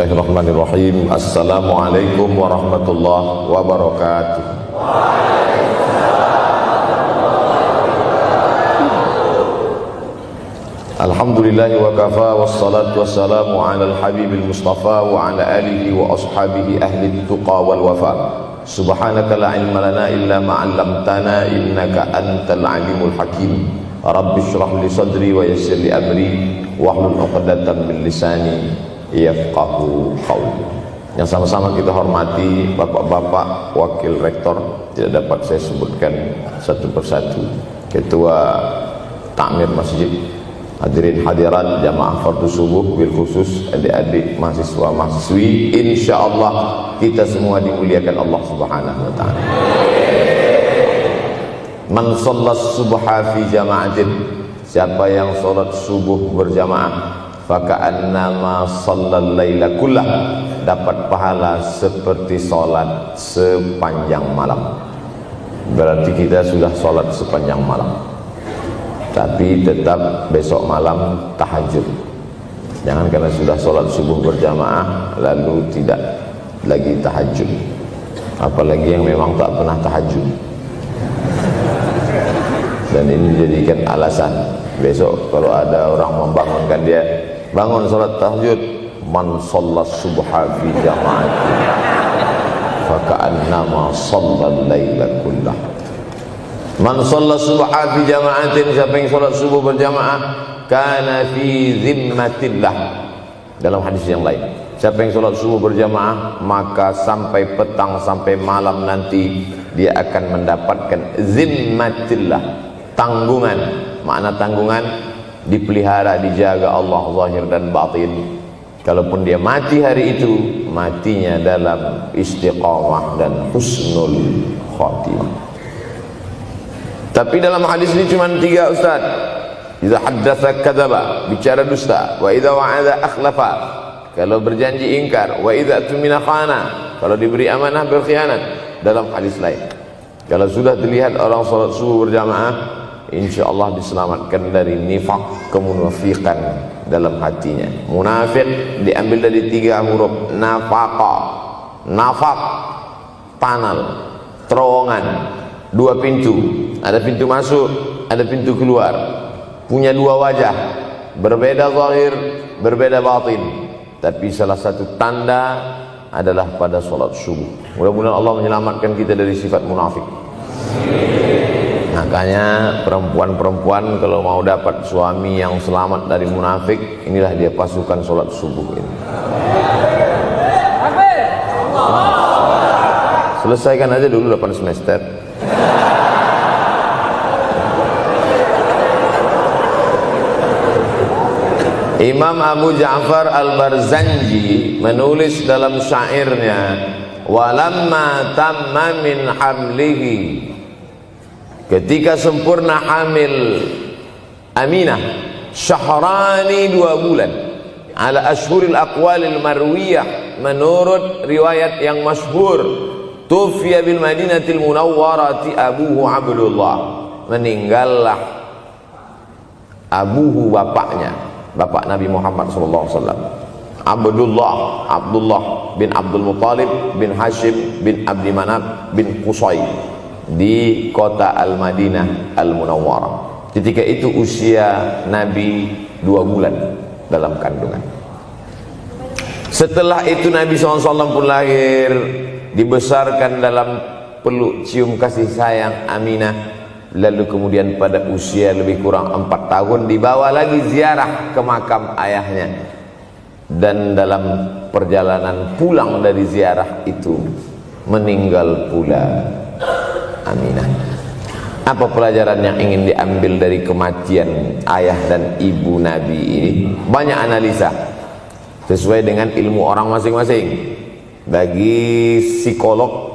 Bismillahirrahmanirrahim. Assalamualaikum warahmatullahi wabarakatuh. Alhamdulillahi wa kafa, wassalatu wassalamu ala al-habibil mustafa wa ala alihi wa ashabihi ahli tuqa wal wafa. Subhanaka la ilma lana illa ma 'allamtana innaka antal alimul hakim. Rabbi shrah li sadri wa yassir li amri wahlul 'uqdatam min lisani yafqahu qawli. Yang sama-sama kita hormati bapak-bapak wakil rektor, tidak dapat saya sebutkan satu persatu, ketua takmir masjid, hadirin hadirat jamaah fardu subuh, bil khusus adik-adik mahasiswa mahasiswi, insyaallah kita semua dimuliakan Allah Subhanahu wa taala. Man shallas subha fi jama'atin, siapa yang salat subuh berjamaah, faka'annama shallal laila kullah, dapat pahala seperti salat sepanjang malam. Berarti kita sudah salat sepanjang malam, tapi tetap besok malam tahajud. Jangan karena sudah sholat subuh berjamaah lalu tidak lagi tahajud, apalagi yang memang tak pernah tahajud, dan ini dijadikan alasan besok kalau ada orang membangunkan dia, bangun sholat tahajud. Man shallas subha fi jama'atin faka'annama shallal laila kullah. Man shallas subha fi jama'atin, siapa yang salat subuh berjamaah, kana fi zimmatillah. Dalam hadis yang lain, siapa yang salat subuh berjamaah maka sampai petang sampai malam nanti dia akan mendapatkan zimmatillah, tanggungan. Makna tanggungan dipelihara, dijaga Allah zahir dan batin. Kalaupun dia mati hari itu, matinya dalam istiqamah dan husnul khatimah. Tapi dalam hadis ini cuma 3 Ustaz. Idza haddatsa kadzaba, bicara dusta, wa idza wa'ada akhlafa, kalau berjanji ingkar, wa idza tumina khana, kalau diberi amanah berkhianat. Dalam hadis lain, kalau sudah dilihat orang salat subuh berjamaah, insyaallah diselamatkan dari nifaq, kemunafikan dalam hatinya. Munafik diambil dari 3 huruf nafaqa. Nafaq, panal, terowongan, 2 pintu, ada pintu masuk, ada pintu keluar, punya 2 wajah, berbeda zahir, berbeda batin. Tapi salah satu tanda adalah pada sholat subuh. Mudah-mudahan Allah menyelamatkan kita dari sifat munafik. Makanya perempuan-perempuan kalau mau dapat suami yang selamat dari munafik, inilah dia pasukan sholat subuh ini. Selesaikan aja dulu 8 semester. Imam Abu Ja'far Al-Barzanji menulis dalam syairnya, walamma tamma min hamlihi, ketika sempurna hamil Aminah, syahrani 2 bulan, ala ashhuril aqwalil marwiyah, menurut riwayat yang masyhur, tufiya bil madinatil munawwarati abuhu Abdullah, meninggallah abuhu, bapaknya, bapak Nabi Muhammad SAW, Abdullah bin Abdul Muttalib bin Hashim bin Abdi Manaf bin Qusay, di kota Al-Madinah Al-Munawwarah. Ketika itu usia Nabi 2 bulan dalam kandungan. Setelah itu Nabi SAW pun lahir, dibesarkan dalam peluk cium kasih sayang Aminah. Lalu kemudian pada usia lebih kurang 4 tahun dibawa lagi ziarah ke makam ayahnya. Dan dalam perjalanan pulang dari ziarah itu meninggal pula Aminah. Apa pelajaran yang ingin diambil dari kematian ayah dan ibu Nabi ini? Banyak analisa sesuai dengan ilmu orang masing-masing. Bagi psikolog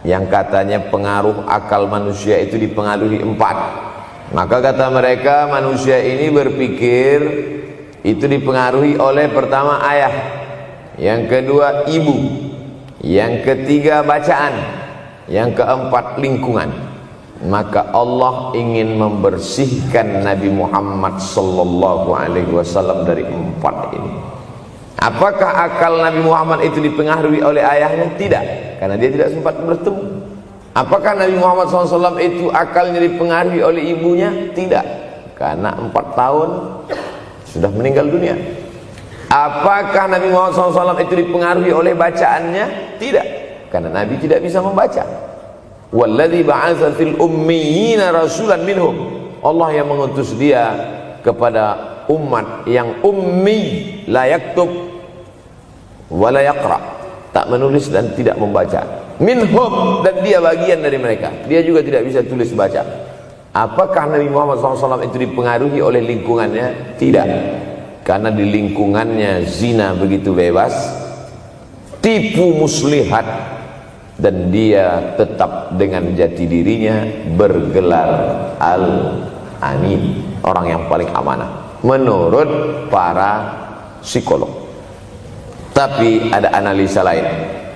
yang katanya pengaruh akal manusia itu dipengaruhi 4, maka kata mereka manusia ini berpikir itu dipengaruhi oleh pertama ayah, yang kedua ibu, yang ketiga bacaan, yang keempat lingkungan. Maka Allah ingin membersihkan Nabi Muhammad sallallahu alaihi wasallam dari 4 ini. Apakah akal Nabi Muhammad itu dipengaruhi oleh ayahnya? Tidak, karena dia tidak sempat bertemu. Apakah Nabi Muhammad SAW itu akalnya dipengaruhi oleh ibunya? Tidak, karena 4 tahun sudah meninggal dunia. Apakah Nabi Muhammad SAW itu dipengaruhi oleh bacaannya? Tidak, karena Nabi tidak bisa membaca. Walladzi ba'atsa fil ummiyina rasulan minhum. Allah yang mengutus dia kepada umat yang ummi, la yaktub wa la yaqra, tak menulis dan tidak membaca. Minhum, dan dia bagian dari mereka, dia juga tidak bisa tulis baca. Apakah Nabi Muhammad SAW itu dipengaruhi oleh lingkungannya? Tidak, karena di lingkungannya zina begitu bebas, tipu muslihat, dan dia tetap dengan jati dirinya bergelar Al-Amin, orang yang paling amanah menurut para psikolog. Tapi ada analisa lain.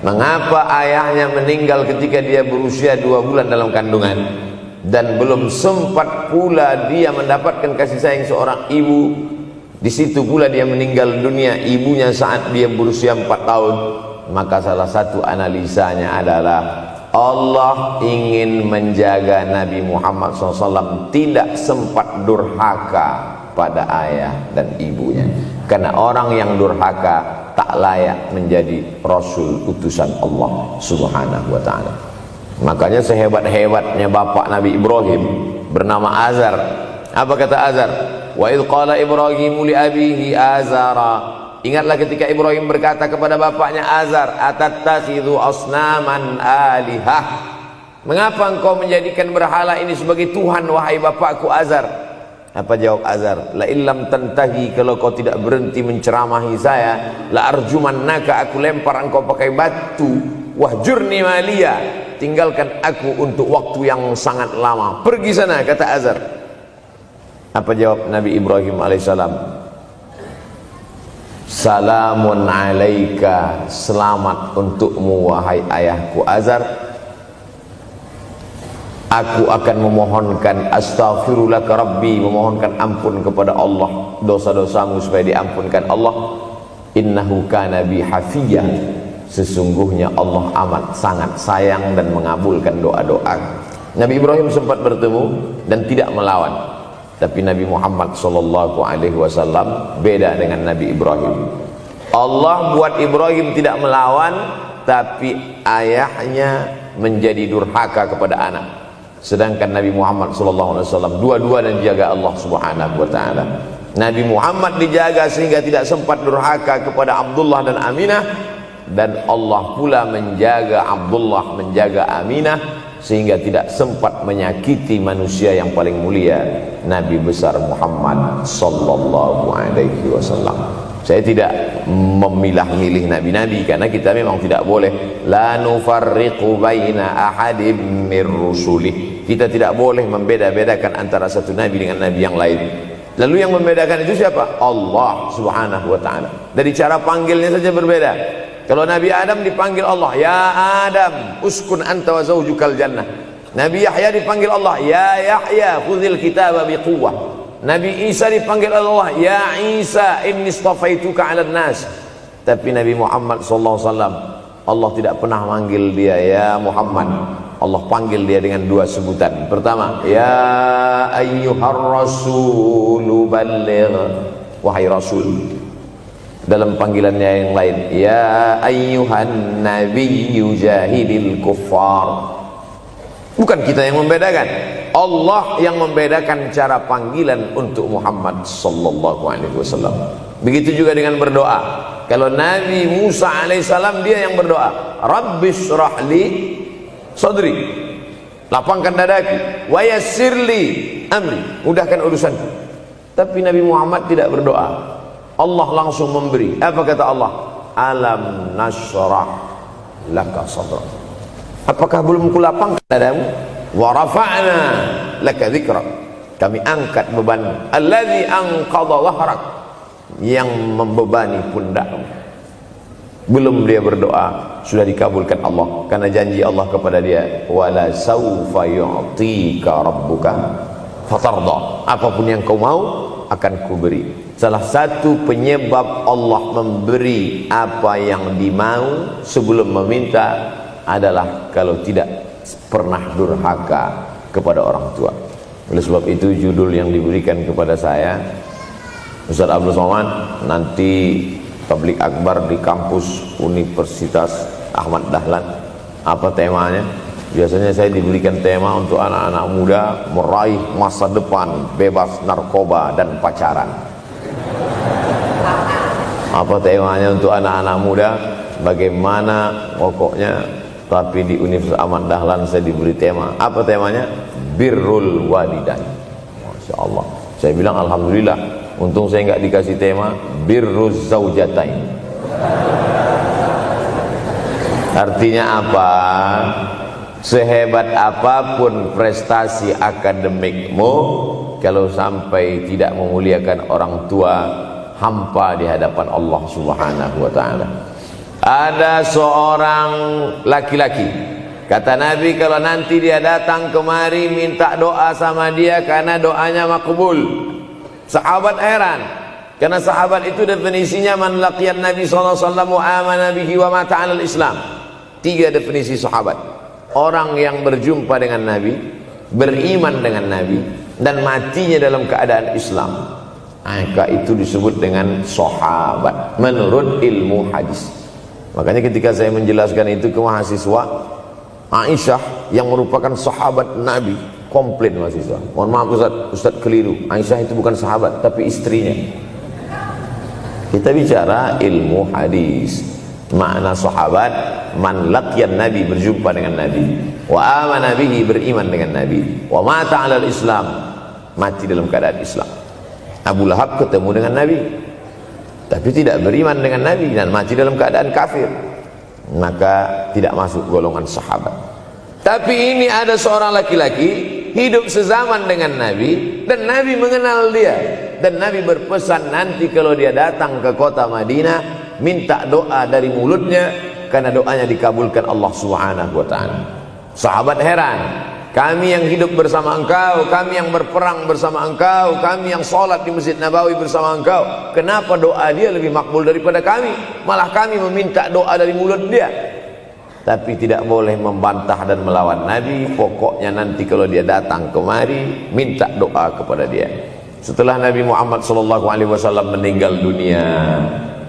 Mengapa ayahnya meninggal ketika dia berusia 2 bulan dalam kandungan, dan belum sempat pula dia mendapatkan kasih sayang seorang ibu? Di situ pula dia meninggal dunia, ibunya saat dia berusia 4 tahun. Maka salah satu analisanya adalah Allah ingin menjaga Nabi Muhammad SAW tidak sempat durhaka pada ayah dan ibunya, karena orang yang durhaka tak layak menjadi rasul utusan Allah Subhanahu wa ta'ala. Makanya sehebat-hebatnya bapak Nabi Ibrahim bernama Azar. Apa kata Azar? Wa idh qala Ibrahimu li abihi Azara. Ingatlah ketika Ibrahim berkata kepada bapaknya Azar, atattakhidhu asnaman alihah. Mengapa engkau menjadikan berhala ini sebagai Tuhan, wahai bapakku Azar? Apa jawab Azar? La illam tantahi, kalau kau tidak berhenti menceramahi saya, la arjumannaka, aku lempar engkau pakai batu. Wahjurni maliya, tinggalkan aku untuk waktu yang sangat lama. Pergi sana, kata Azar. Apa jawab Nabi Ibrahim alaihissalam? Salamun alaika, selamat untukmu wahai ayahku Azar. Aku akan memohonkan astaghfirulaka rabbi, memohonkan ampun kepada Allah dosa-dosamu supaya diampunkan Allah. Innahu kana bi hafiyya, sesungguhnya Allah amat sangat sayang dan mengabulkan doa-doa. Nabi Ibrahim sempat bertemu dan tidak melawan. Tapi Nabi Muhammad SAW beda dengan Nabi Ibrahim. Allah buat Ibrahim tidak melawan, tapi ayahnya menjadi durhaka kepada anak. Sedangkan Nabi Muhammad SAW dua-dua dan dijaga Allah Subhanahu wa ta'ala. Nabi Muhammad dijaga sehingga tidak sempat durhaka kepada Abdullah dan Aminah, dan Allah pula menjaga Abdullah, menjaga Aminah, sehingga tidak sempat menyakiti manusia yang paling mulia, Nabi besar Muhammad sallallahu alaihi wasallam. Saya tidak memilah-milih nabi-nabi, karena kita memang tidak boleh la nufarriqu baina ahadim mir rusulih. Kita tidak boleh membeda-bedakan antara satu nabi dengan nabi yang lain. Lalu yang membedakan itu siapa? Allah Subhanahu wa ta'ala. Dari cara panggilnya saja berbeda. Kalau Nabi Adam dipanggil Allah, ya Adam uskun anta wa zawjukal jannah. Nabi Yahya dipanggil Allah, ya Yahya khudhil kitaba biquwwah. Nabi Isa dipanggil Allah, ya Isa inni istafaituka 'alan nas. Tapi Nabi Muhammad sallallahu alaihi wasallam, Allah tidak pernah manggil dia ya Muhammad. Allah panggil dia dengan dua sebutan. Pertama, ya ayyuhar rasulu balligh, wahai rasul. Dalam panggilannya yang lain, ya ayyuhan nabiyyu jahidil kuffar. Bukan kita yang membedakan, Allah yang membedakan cara panggilan untuk Muhammad sallallahu alaihi wasallam. Begitu juga dengan berdoa. Kalau Nabi Musa alaihissalam, dia yang berdoa, Rabbis shrahli sadri, lapangkan dadaku, wa yassirli amri, mudahkan urusanku. Tapi Nabi Muhammad tidak berdoa, Allah langsung memberi. Apa kata Allah? Alam nashrah laka sadrak. Apakah belum kulapangkan dadamu? Wa rafa'na laka dzikrak, kami angkat beban. Alladzi anqadha dhahrak, yang membebani pundakmu. Belum dia berdoa, sudah dikabulkan Allah, karena janji Allah kepada dia, wala saufa yu'tika rabbuka fatarda. Apapun yang kau mau, akan kuberi. Salah satu penyebab Allah memberi apa yang dimau sebelum meminta adalah kalau tidak pernah durhaka kepada orang tua. Oleh sebab itu judul yang diberikan kepada saya, Ustaz Abdul Somad, nanti tablik akbar di kampus Universitas Ahmad Dahlan, apa temanya? Biasanya saya diberikan tema untuk anak-anak muda meraih masa depan bebas narkoba dan pacaran. Apa temanya untuk anak-anak muda? Bagaimana pokoknya. Tapi di Universitas Ahmad Dahlan saya diberi tema. Apa temanya? Birrul walidain. Masya Allah. Saya bilang alhamdulillah. Untung saya nggak dikasih tema birruz zaujatain. Artinya apa? Sehebat apapun prestasi akademikmu, kalau sampai tidak memuliakan orang tua, hampa di hadapan Allah Subhanahu wa ta'ala. Ada seorang laki-laki, kata Nabi, kalau nanti dia datang kemari minta doa sama dia karena doanya makbul. Sahabat heran, karena sahabat itu definisinya man laqiyan Nabi sallallahu alaihi wasallam wa amana bihi wa mata 'alal Islam. 3 definisi sahabat. Orang yang berjumpa dengan Nabi, beriman dengan Nabi, dan matinya dalam keadaan Islam, maka itu disebut dengan sahabat menurut ilmu hadis. Makanya ketika saya menjelaskan itu ke mahasiswa, Aisyah yang merupakan sahabat Nabi, komplain mahasiswa, mohon maaf Ustaz keliru, Aisyah itu bukan sahabat tapi istrinya. Kita bicara ilmu hadis. Makna sahabat, man laqiyan Nabi, berjumpa dengan Nabi, wa amana bihi, beriman dengan Nabi, wa mata 'alal Islam, mati dalam keadaan Islam. Abu Lahab ketemu dengan Nabi tapi tidak beriman dengan Nabi dan mati dalam keadaan kafir, maka tidak masuk golongan sahabat. Tapi ini ada seorang laki-laki hidup sezaman dengan Nabi dan Nabi mengenal dia, dan Nabi berpesan nanti kalau dia datang ke kota Madinah minta doa dari mulutnya karena doanya dikabulkan Allah Subhanahu wa ta'ala. Sahabat heran, kami yang hidup bersama engkau, kami yang berperang bersama engkau, kami yang sholat di Masjid Nabawi bersama engkau, kenapa doa dia lebih makbul daripada kami? Malah kami meminta doa dari mulut dia. Tapi tidak boleh membantah dan melawan Nabi. Pokoknya nanti kalau dia datang kemari minta doa kepada dia. Setelah Nabi Muhammad SAW meninggal dunia,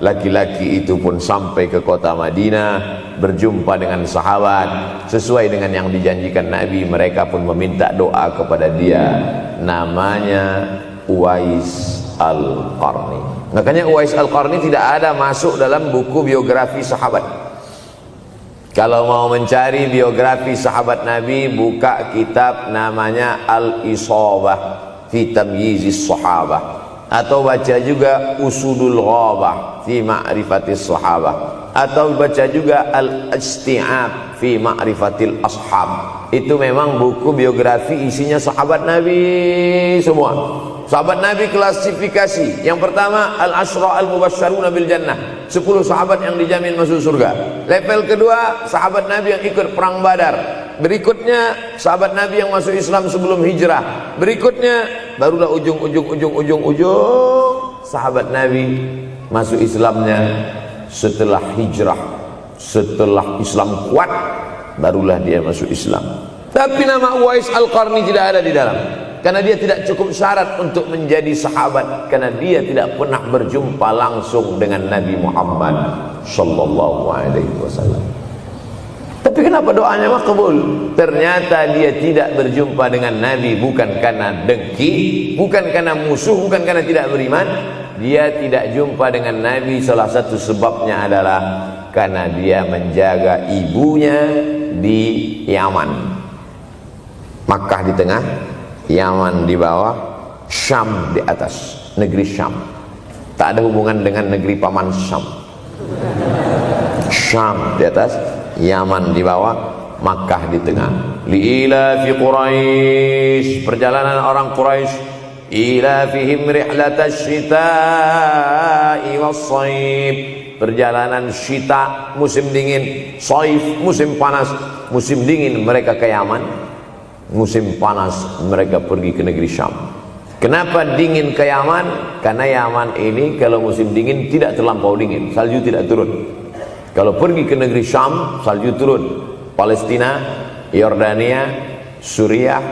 laki-laki itu pun sampai ke kota Madinah, berjumpa dengan sahabat. Sesuai dengan yang dijanjikan Nabi, mereka pun meminta doa kepada dia. Namanya Uwais Al-Qarni. Makanya Uwais Al-Qarni tidak ada masuk dalam buku biografi sahabat. Kalau mau mencari biografi sahabat Nabi, buka kitab namanya Al-Isabah fi Tamyizis Sahabah, atau baca juga Usudul Ghabah fi Ma'rifatis Sahabah, atau baca juga Al-Isti'ab fi Ma'rifatil Ashab. Itu memang buku biografi isinya sahabat Nabi semua. Sahabat Nabi klasifikasi. Yang pertama, Al-Ashra Al-Mubasysyaruna bil Jannah, 10 sahabat yang dijamin masuk surga. Level kedua, sahabat Nabi yang ikut perang Badar. Berikutnya, sahabat Nabi yang masuk Islam sebelum hijrah. Berikutnya, barulah ujung sahabat Nabi masuk Islamnya setelah hijrah, setelah Islam kuat, barulah dia masuk Islam. Tapi nama Uwais Al-Qarni tidak ada di dalam, karena dia tidak cukup syarat untuk menjadi sahabat, karena dia tidak pernah berjumpa langsung dengan Nabi Muhammad sallallahu alaihi wasallam. Tapi kenapa doanya makbul? Ternyata dia tidak berjumpa dengan Nabi bukan karena dengki, bukan karena musuh, bukan karena tidak beriman. Dia tidak jumpa dengan Nabi, salah satu sebabnya adalah karena dia menjaga ibunya di Yaman. Makkah di tengah, Yaman di bawah, Syam di atas, negeri Syam. Tak ada hubungan dengan negeri paman Syam. Syam di atas, Yaman di bawah, Makkah di tengah. Liila fi Quraisy, perjalanan orang Quraisy. Ila fihim rihlatash shita'i was-shaib, perjalanan syita musim dingin, shaif musim panas. Musim dingin mereka ke Yaman, musim panas mereka pergi ke negeri Syam. Kenapa dingin ke Yaman? Karena Yaman ini kalau musim dingin tidak terlampau dingin, salju tidak turun. Kalau pergi ke negeri Syam, salju turun. Palestina, Yordania, Suriah,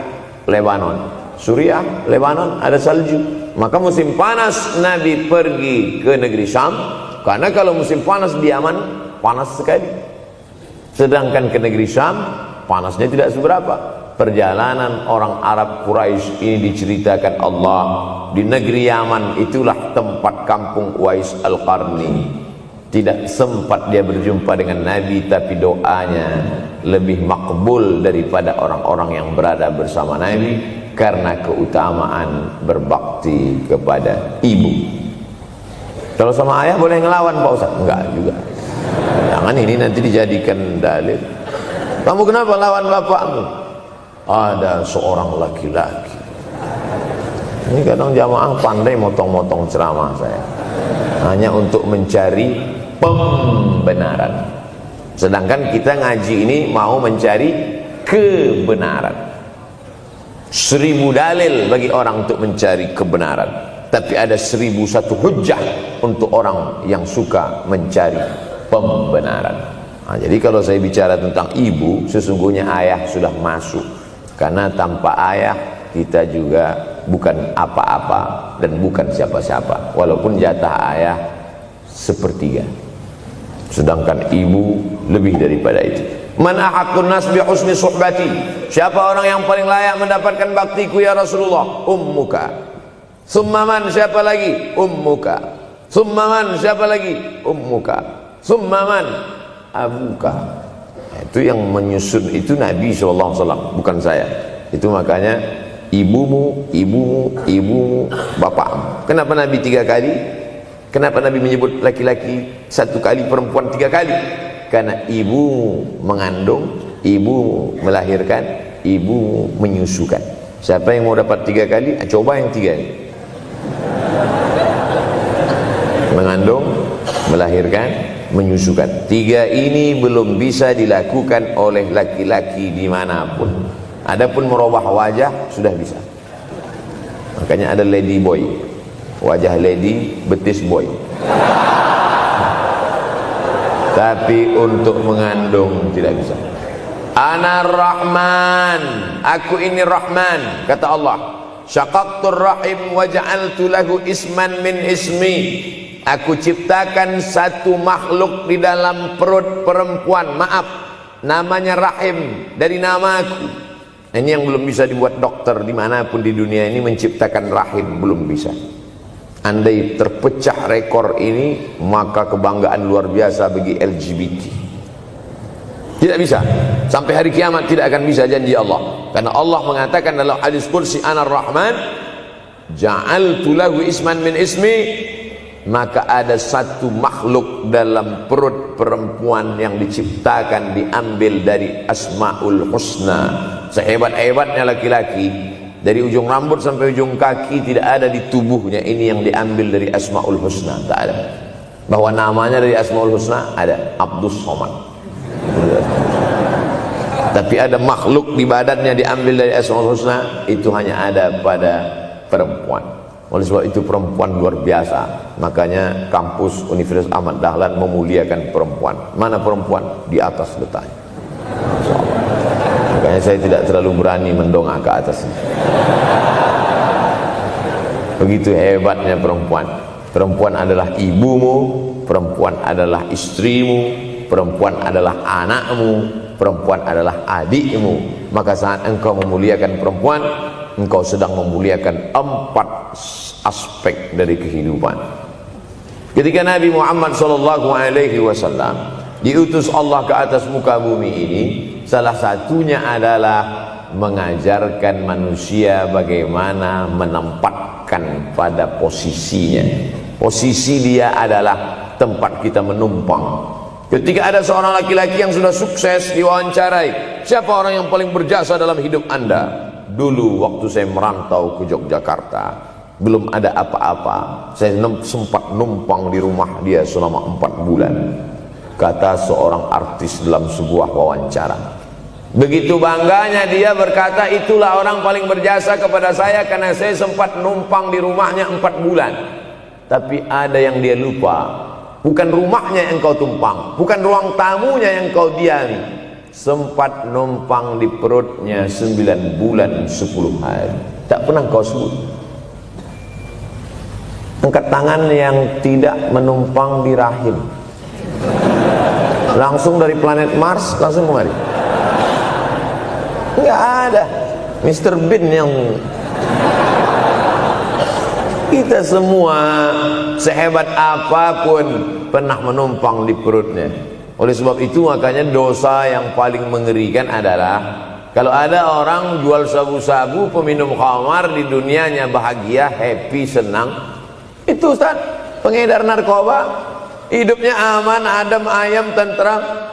Lebanon. Suriah, Lebanon ada salju. Maka musim panas Nabi pergi ke negeri Syam, karena kalau musim panas di Yaman panas sekali. Sedangkan ke negeri Syam panasnya tidak seberapa. Perjalanan orang Arab Quraisy ini diceritakan Allah, di negeri Yaman itulah tempat kampung Uwais Al-Qarni. Tidak sempat dia berjumpa dengan Nabi, tapi doanya lebih makbul daripada orang-orang yang berada bersama Nabi, karena keutamaan berbakti kepada ibu. Kalau sama ayah boleh ngelawan Pak Ustaz? Enggak juga. Jangan ini nanti dijadikan dalil. Kamu kenapa lawan bapakmu? Ada seorang laki-laki. Ini kadang jamaah pandai motong-motong ceramah saya, hanya untuk mencari pembenaran. Sedangkan kita ngaji ini mau mencari kebenaran. 1000 dalil bagi orang untuk mencari kebenaran, tapi ada 1001 hujjah untuk orang yang suka mencari pembenaran. Nah, jadi kalau saya bicara tentang ibu, sesungguhnya ayah sudah masuk. Karena tanpa ayah kita juga bukan apa-apa dan bukan siapa-siapa, walaupun jatah ayah sepertiga, sedangkan ibu lebih daripada itu. Man ahaqqun nas bi husni suhbati, siapa orang yang paling layak mendapatkan baktiku ya Rasulullah? Ummuka. Summa man, siapa lagi? Ummuka. Summa man, siapa lagi? Ummuka. Summa man, abuka. Itu yang menyusun itu Nabi SAW, bukan saya. Itu makanya ibumu, ibumu, ibumu, bapakmu. Kenapa Nabi 3 kali? Kenapa Nabi menyebut laki-laki 1 kali, perempuan 3 kali? Karena ibumu mengandung, ibumu melahirkan, ibumu menyusukan. Siapa yang mau dapat 3 kali? Coba yang 3 ini. Mengandung, melahirkan, menyusukan. 3 ini belum bisa dilakukan oleh laki-laki dimanapun. Adapun merubah wajah sudah bisa. Makanya ada lady boy, wajah lady, betis boy. Tapi untuk mengandung tidak bisa. Ana Rahman, aku ini Rahman, kata Allah. Syaqaqtur rahim wa ja'altu lahu isman min ismi. Aku ciptakan satu makhluk di dalam perut perempuan, maaf, namanya rahim, dari namaku. Ini yang belum bisa dibuat dokter dimanapun di dunia ini, menciptakan rahim, belum bisa. Andai terpecah rekor ini, maka kebanggaan luar biasa bagi LGBT. Tidak bisa, sampai hari kiamat tidak akan bisa, janji Allah. Karena Allah mengatakan dalam hadis kursi, Ana Rahman ja'altu lahu isman min ismi. Maka ada satu makhluk dalam perut perempuan yang diciptakan, diambil dari Asmaul Husna. Sehebat-hebatnya laki-laki, dari ujung rambut sampai ujung kaki tidak ada di tubuhnya ini yang diambil dari Asmaul Husna, tak ada. Bahwa namanya dari Asmaul Husna ada, Abdus Somad. Tapi ada makhluk di badannya diambil dari Asmaul Husna, itu hanya ada pada perempuan. Oleh sebab itu perempuan luar biasa. Makanya kampus Universitas Ahmad Dahlan memuliakan perempuan. Mana perempuan? Di atas letaknya. Makanya saya tidak terlalu berani mendongak ke atas. Begitu hebatnya perempuan. Perempuan adalah ibumu, perempuan adalah istrimu, perempuan adalah anakmu, perempuan adalah adikmu. Maka saat engkau memuliakan perempuan, engkau sedang memuliakan 4 aspek dari kehidupan. Ketika Nabi Muhammad SAW diutus Allah ke atas muka bumi ini, salah satunya adalah mengajarkan manusia bagaimana menempatkan pada posisinya. Posisi dia adalah tempat kita menumpang. Ketika ada seorang laki-laki yang sudah sukses diwawancarai, siapa orang yang paling berjasa dalam hidup Anda? Dulu waktu saya merantau ke Yogyakarta, belum ada apa-apa, saya sempat numpang di rumah dia selama 4 bulan. Kata seorang artis dalam sebuah wawancara, Begitu bangganya dia berkata, itulah orang paling berjasa kepada saya karena saya sempat numpang di rumahnya 4 bulan. Tapi ada yang dia lupa, bukan rumahnya yang kau tumpang, bukan ruang tamunya yang kau diami, sempat numpang di perutnya 9 bulan 10 hari. Tak pernah kau sebut. Angkat tangan yang tidak menumpang di rahim, langsung dari planet Mars langsung kemari. Enggak ada. Mr. Bean yang kita semua sehebat apapun pernah menumpang di perutnya. Oleh sebab itu makanya dosa yang paling mengerikan adalah kalau ada orang jual sabu-sabu, peminum khamar, di dunianya bahagia, happy, senang. Itu Ustaz, pengedar narkoba, hidupnya aman, adem, ayam, tentram.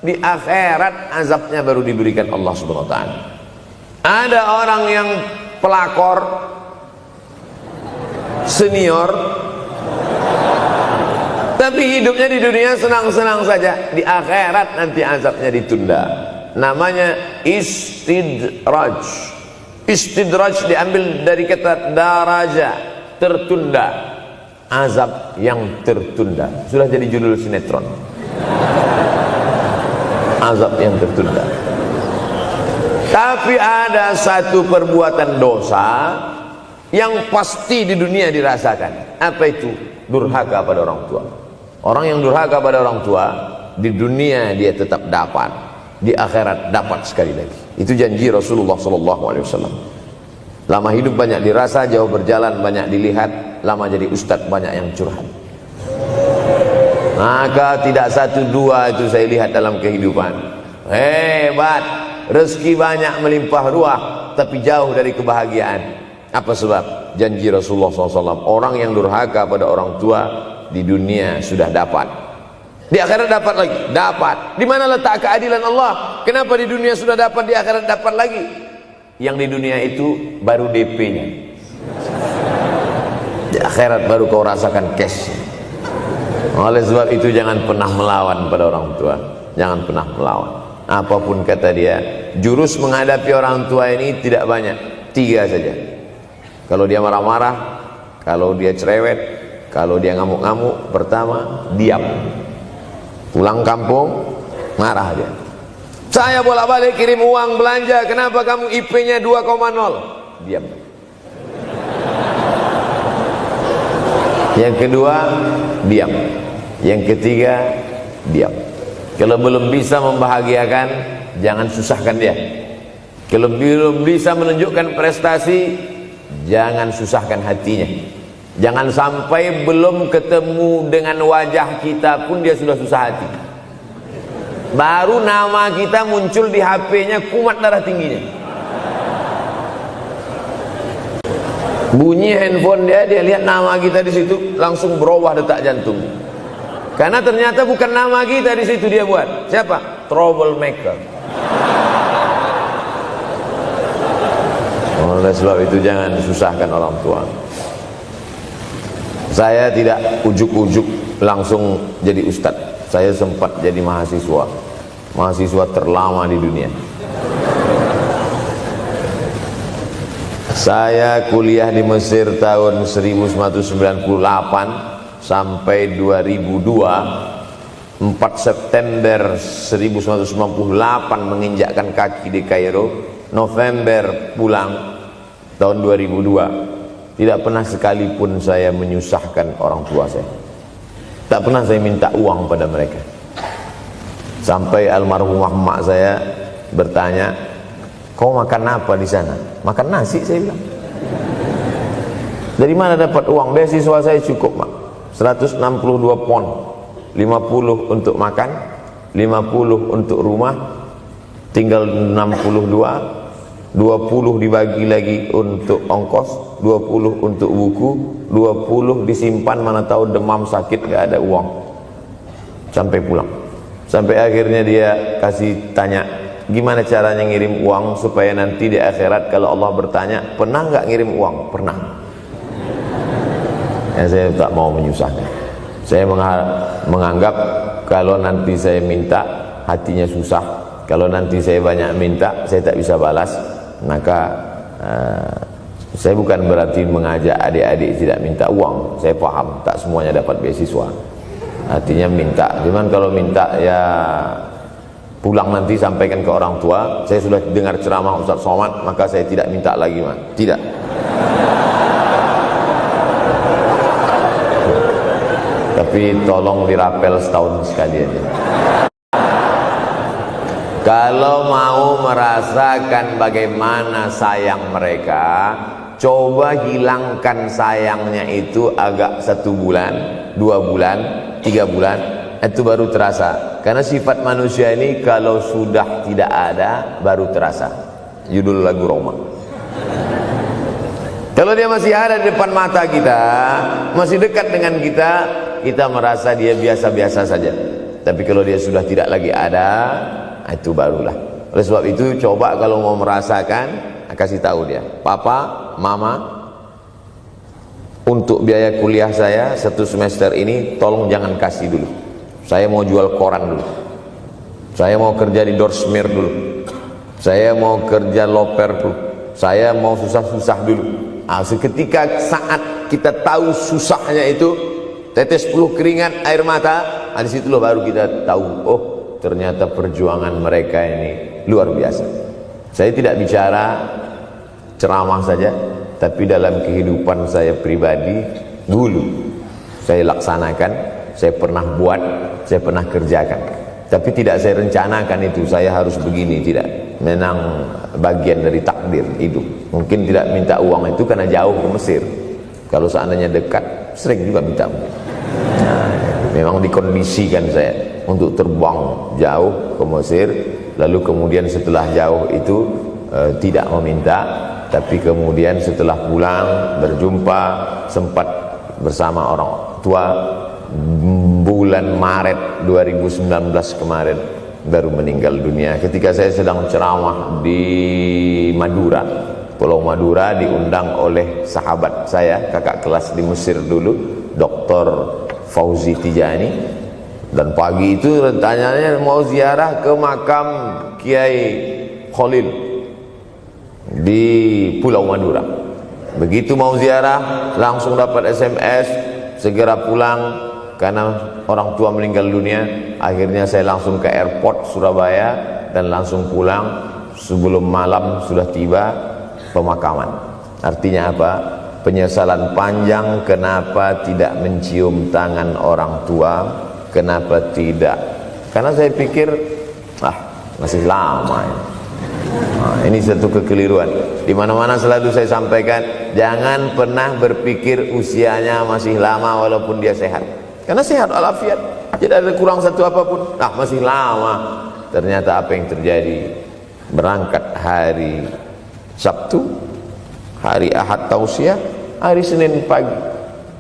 Di akhirat azabnya baru diberikan Allah Subhanahu wa taala. Ada orang yang pelakor senior, tapi hidupnya di dunia senang-senang saja. Di akhirat nanti azabnya ditunda. Namanya istidraj. Istidraj diambil dari kata daraja, tertunda. Azab yang tertunda. Sudah jadi judul sinetron. Azab yang tertunda. Tapi ada satu perbuatan dosa yang pasti di dunia dirasakan. Apa itu? Durhaka pada orang tua. Orang yang durhaka pada orang tua, di dunia dia tetap dapat, di akhirat dapat sekali lagi. Itu janji Rasulullah SAW. Lama hidup banyak dirasa, jauh berjalan banyak dilihat, lama jadi ustadz banyak yang curhat. Maka tidak 1 2 itu saya lihat dalam kehidupan. Hebat, rezeki banyak melimpah ruah, tapi jauh dari kebahagiaan. Apa sebab? Janji Rasulullah SAW. Orang yang durhaka pada orang tua di dunia sudah dapat, di akhirat dapat lagi. Dapat. Di mana letak keadilan Allah? Kenapa di dunia sudah dapat, di akhirat dapat lagi? Yang di dunia itu baru DP-nya, di akhirat baru kau rasakan cash. Oleh sebab itu jangan pernah melawan pada orang tua. Jangan pernah melawan. Apapun kata dia, jurus menghadapi orang tua ini tidak banyak, 3 saja. Kalau dia marah-marah, kalau dia cerewet, kalau dia ngamuk-ngamuk, pertama diam. Pulang kampung marah dia. Saya bolak-balik kirim uang belanja, kenapa kamu IP-nya 2,0? Diam. Yang kedua, diam. Yang ketiga, diam. Kalau belum bisa membahagiakan, jangan susahkan dia. Kalau belum bisa menunjukkan prestasi, jangan susahkan hatinya. Jangan sampai belum ketemu dengan wajah kita pun dia sudah susah hati. Baru nama kita muncul di HP-nya, kumat darah tingginya. Bunyi handphone dia lihat nama kita di situ, langsung berubah detak jantung. Karena ternyata bukan nama kita di situ dia buat. Siapa? Troublemaker. Oleh sebab itu jangan susahkan orang tua. Saya tidak ujuk-ujuk langsung jadi ustadz. Saya sempat jadi mahasiswa terlama di dunia. Saya kuliah di Mesir tahun 1998 sampai 2002. 4 September 1998 menginjakkan kaki di Kairo. November pulang tahun 2002. Tidak pernah sekalipun saya menyusahkan orang tua saya. Tak pernah saya minta uang pada mereka. Sampai almarhumah emak saya bertanya, kau makan apa di sana? Makan nasi, saya bilang. Dari mana dapat uang? Beasiswa saya cukup, Mak. 162 pon. 50 untuk makan, 50 untuk rumah, tinggal 62. 20 dibagi lagi untuk ongkos, 20 untuk buku, 20 disimpan, mana tahu demam sakit gak ada uang. Sampai pulang. Sampai akhirnya dia kasih tanya, gimana caranya ngirim uang supaya nanti di akhirat kalau Allah bertanya, pernah nggak ngirim uang? Pernah. Ya, saya tak mau menyusahkan. Saya menganggap kalau nanti saya minta hatinya susah, Kalau nanti saya banyak minta, saya tak bisa balas, maka saya bukan berarti mengajak adik-adik tidak minta uang. Saya paham, tak semuanya dapat beasiswa. Artinya minta. Cuman kalau minta ya pulang nanti sampaikan ke orang tua, saya sudah dengar ceramah Ustaz Somad, maka saya tidak minta lagi, mah. Tidak. Tapi tolong dirapel setahun sekali aja. Kalau mau merasakan bagaimana sayang mereka, coba hilangkan sayangnya itu agak 1 bulan, 2 bulan, 3 bulan, itu baru terasa. Karena sifat manusia ini kalau sudah tidak ada baru terasa. Judul lagu Roma. Kalau dia masih ada di depan mata kita, masih dekat dengan kita, kita merasa dia biasa-biasa saja. Tapi kalau dia sudah tidak lagi ada, itu barulah. Oleh sebab itu coba kalau mau merasakan, kasih tahu dia, papa, mama, untuk biaya kuliah saya 1 semester ini tolong jangan kasih dulu. Saya mau jual koran dulu, saya mau kerja di Dorsmir dulu, saya mau kerja loper dulu, saya mau susah-susah dulu. Seketika saat kita tahu susahnya itu, tetes peluh keringat, air mata, di situ loh baru kita tahu, oh ternyata perjuangan mereka ini luar biasa. Saya tidak bicara ceramah saja, tapi dalam kehidupan saya pribadi dulu saya laksanakan, saya pernah buat, saya pernah kerjakan. Tapi tidak saya rencanakan itu saya harus begini, tidak. Memang bagian dari takdir hidup. Mungkin tidak minta uang itu karena jauh ke Mesir. Kalau seandainya dekat, sering juga minta. Nah, memang dikondisikan saya untuk terbang jauh ke Mesir, lalu kemudian setelah jauh itu tidak meminta, tapi kemudian setelah pulang berjumpa, sempat bersama orang tua. Bulan Maret 2019 kemarin baru meninggal dunia ketika saya sedang ceramah di Madura, Pulau Madura, diundang oleh sahabat saya, kakak kelas di Mesir dulu, Dr. Fauzi Tijani. Dan pagi itu rencananya mau ziarah ke makam Kiai Khalil di Pulau Madura. Begitu mau ziarah langsung dapat SMS segera pulang karena orang tua meninggal dunia. Akhirnya saya langsung ke airport Surabaya dan langsung pulang. Sebelum malam sudah tiba pemakaman. Artinya apa? Penyesalan panjang kenapa tidak mencium tangan orang tua, kenapa tidak. Karena saya pikir masih lama ya. Ini satu kekeliruan. Di mana-mana selalu saya sampaikan, jangan pernah berpikir usianya masih lama walaupun dia sehat. Karena sehat walafiat, tidak ada kurang satu apapun. Masih lama. Ternyata apa yang terjadi? Berangkat hari Sabtu, hari Ahad tausiah, hari Senin pagi,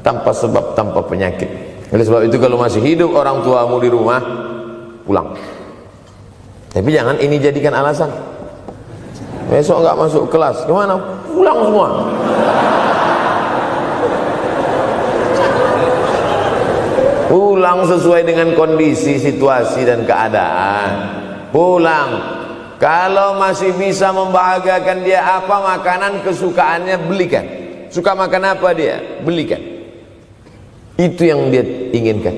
tanpa sebab, tanpa penyakit. Oleh sebab itu kalau masih hidup orang tuamu di rumah, pulang. Tapi jangan ini jadikan alasan. Besok nggak masuk kelas, kemana? Pulang semua. Pulang sesuai dengan kondisi, situasi dan keadaan. Pulang. Kalau masih bisa membahagiakan dia apa makanan kesukaannya, belikan. Suka makan apa dia, belikan. Itu yang dia inginkan.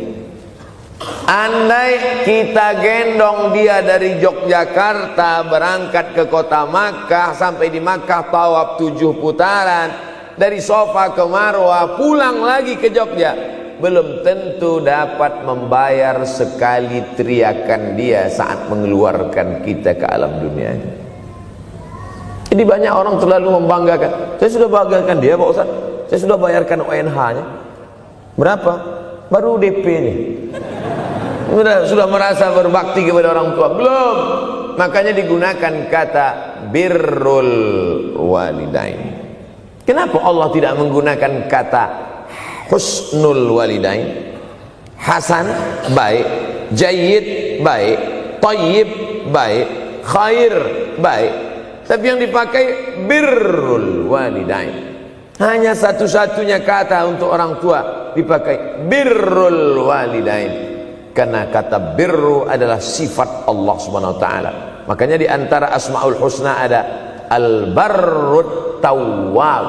Andai kita gendong dia dari Yogyakarta berangkat ke kota Makkah, sampai di Makkah tawaf 7 putaran, dari Safa ke Marwah, pulang lagi ke Jogja, belum tentu dapat membayar sekali teriakan dia saat mengeluarkan kita ke alam dunia. Jadi banyak orang terlalu membanggakan. Saya sudah banggakan dia Pak Ustaz, saya sudah bayarkan ONH-nya. Berapa? Baru DP-nya. Sudah merasa berbakti kepada orang tua? Belum. Makanya digunakan kata birrul walidain. Kenapa Allah tidak menggunakan kata husnul walidain? Hasan baik, jayyid baik, thayyib baik, khair baik. Tapi yang dipakai birrul walidain. Hanya satu-satunya kata untuk orang tua dipakai birrul walidain. Karena kata birru adalah sifat Allah Subhanahu wa taala. Makanya di antara Asmaul Husna ada Al-Barrut Tawwab,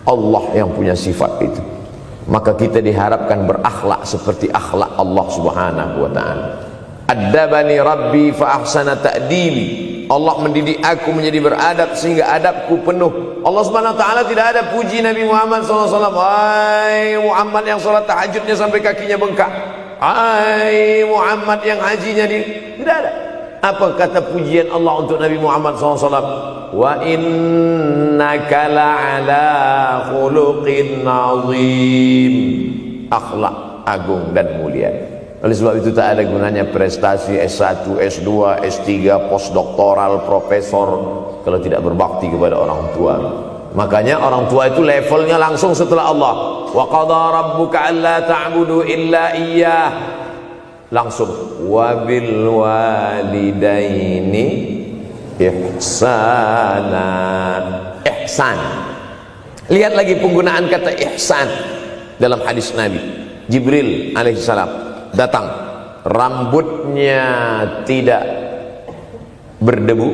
Allah yang punya sifat itu. Maka kita diharapkan berakhlak seperti akhlak Allah Subhanahu wa ta'ala. Addabani Rabbi fa ahsana ta'dibi, Allah mendidik aku menjadi beradab sehingga adabku penuh. Allah Subhanahu wa ta'ala tidak ada puji Nabi Muhammad SAW. Hai Muhammad yang salat tahajudnya sampai kakinya bengkak, hai Muhammad yang hajinya tidak ada. Apa kata pujian Allah untuk Nabi Muhammad SAW? Wa innaka la'ala khuluqin azim, akhlak agung dan mulia. Oleh sebab itu tak ada gunanya prestasi S1, S2, S3, postdoktoral, profesor kalau tidak berbakti kepada orang tua. Makanya orang tua itu levelnya langsung setelah Allah. Wa qadha rabbuka alla ta'budu illa iyyah, langsung wabil walidaini ihsana, ihsan. Lihat lagi penggunaan kata ihsan dalam hadis Nabi. Jibril alaihissalam datang, rambutnya tidak berdebu,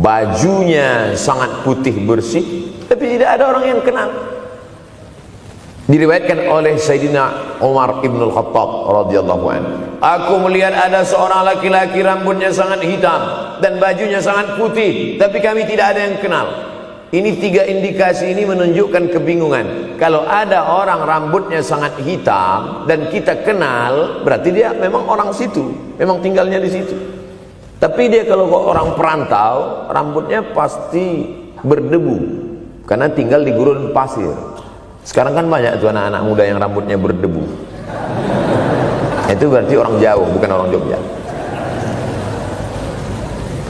bajunya sangat putih bersih, tapi tidak ada orang yang kenal. Diriwayatkan oleh Sayyidina Umar ibn al-Khattab radhiyallahu anhu, aku melihat ada seorang laki-laki rambutnya sangat hitam dan bajunya sangat putih, tapi kami tidak ada yang kenal. Ini tiga indikasi ini menunjukkan kebingungan. Kalau ada orang rambutnya sangat hitam dan kita kenal, berarti dia memang orang situ, memang tinggalnya di situ. Tapi dia kalau orang perantau, rambutnya pasti berdebu karena tinggal di gurun pasir. Sekarang kan banyak tuh anak-anak muda yang rambutnya berdebu. Itu berarti orang jauh, bukan orang Jogja.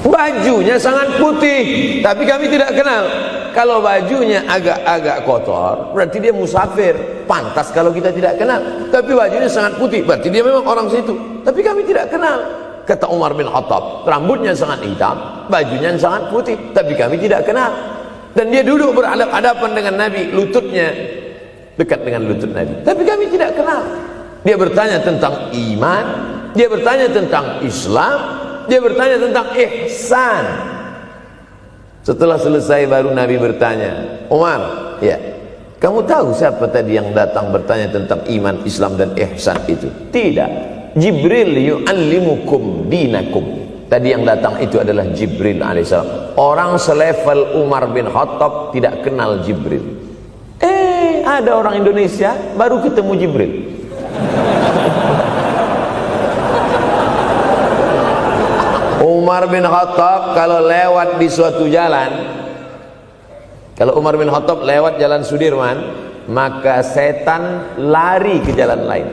Bajunya sangat putih, tapi kami tidak kenal. Kalau bajunya agak-agak kotor, berarti dia musafir. Pantas kalau kita tidak kenal. Tapi bajunya sangat putih, berarti dia memang orang situ. Tapi kami tidak kenal. Kata Umar bin Khattab, rambutnya sangat hitam, bajunya sangat putih, tapi kami tidak kenal. Dan dia duduk berhadapan dengan Nabi, lututnya dekat dengan lutut Nabi, tapi kami tidak kenal. Dia bertanya tentang iman, dia bertanya tentang Islam, dia bertanya tentang ihsan. Setelah selesai baru Nabi bertanya, Umar, ya, kamu tahu siapa tadi yang datang bertanya tentang iman, Islam dan ihsan itu? Tidak, Jibril yu'allimukum dinakum. Tadi yang datang itu adalah Jibril alaihissalam. Orang selevel Umar bin Khattab tidak kenal Jibril. Ada orang Indonesia baru ketemu Jibril. Umar bin Khattab kalau lewat di suatu jalan, kalau Umar bin Khattab lewat jalan Sudirman, maka setan lari ke jalan lain.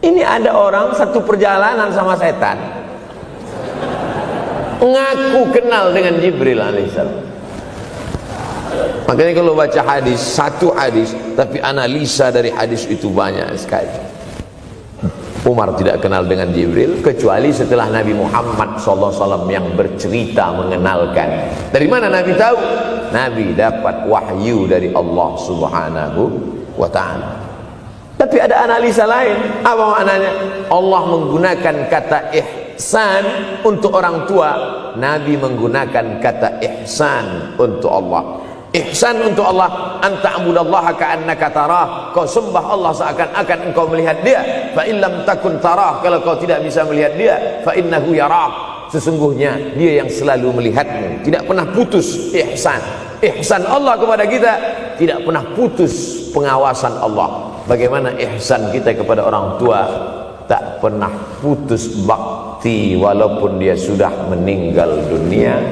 Ini ada orang satu perjalanan sama setan, ngaku kenal dengan Jibril alaihissalam. Makanya kalau baca hadis, satu hadis, tapi analisa dari hadis itu banyak sekali. Umar tidak kenal dengan Jibril kecuali setelah Nabi Muhammad SAW yang bercerita mengenalkan. Dari mana Nabi tahu? Nabi dapat wahyu dari Allah Subhanahu wa ta'ala. Tapi ada analisa lain. Apa maknanya? Allah menggunakan kata ihsan untuk orang tua, Nabi menggunakan kata ihsan untuk Allah. Ihsan untuk Allah, anta'budallaha ka'annaka tarah, kau sembah Allah seakan-akan engkau melihat dia. Fa in lam takun tarah, kalau kau tidak bisa melihat dia, fa innahu yarak, sesungguhnya dia yang selalu melihatmu, tidak pernah putus. Ihsan, ihsan Allah kepada kita, tidak pernah putus pengawasan Allah. Bagaimana ihsan kita kepada orang tua? Tak pernah putus bakti walaupun dia sudah meninggal dunia.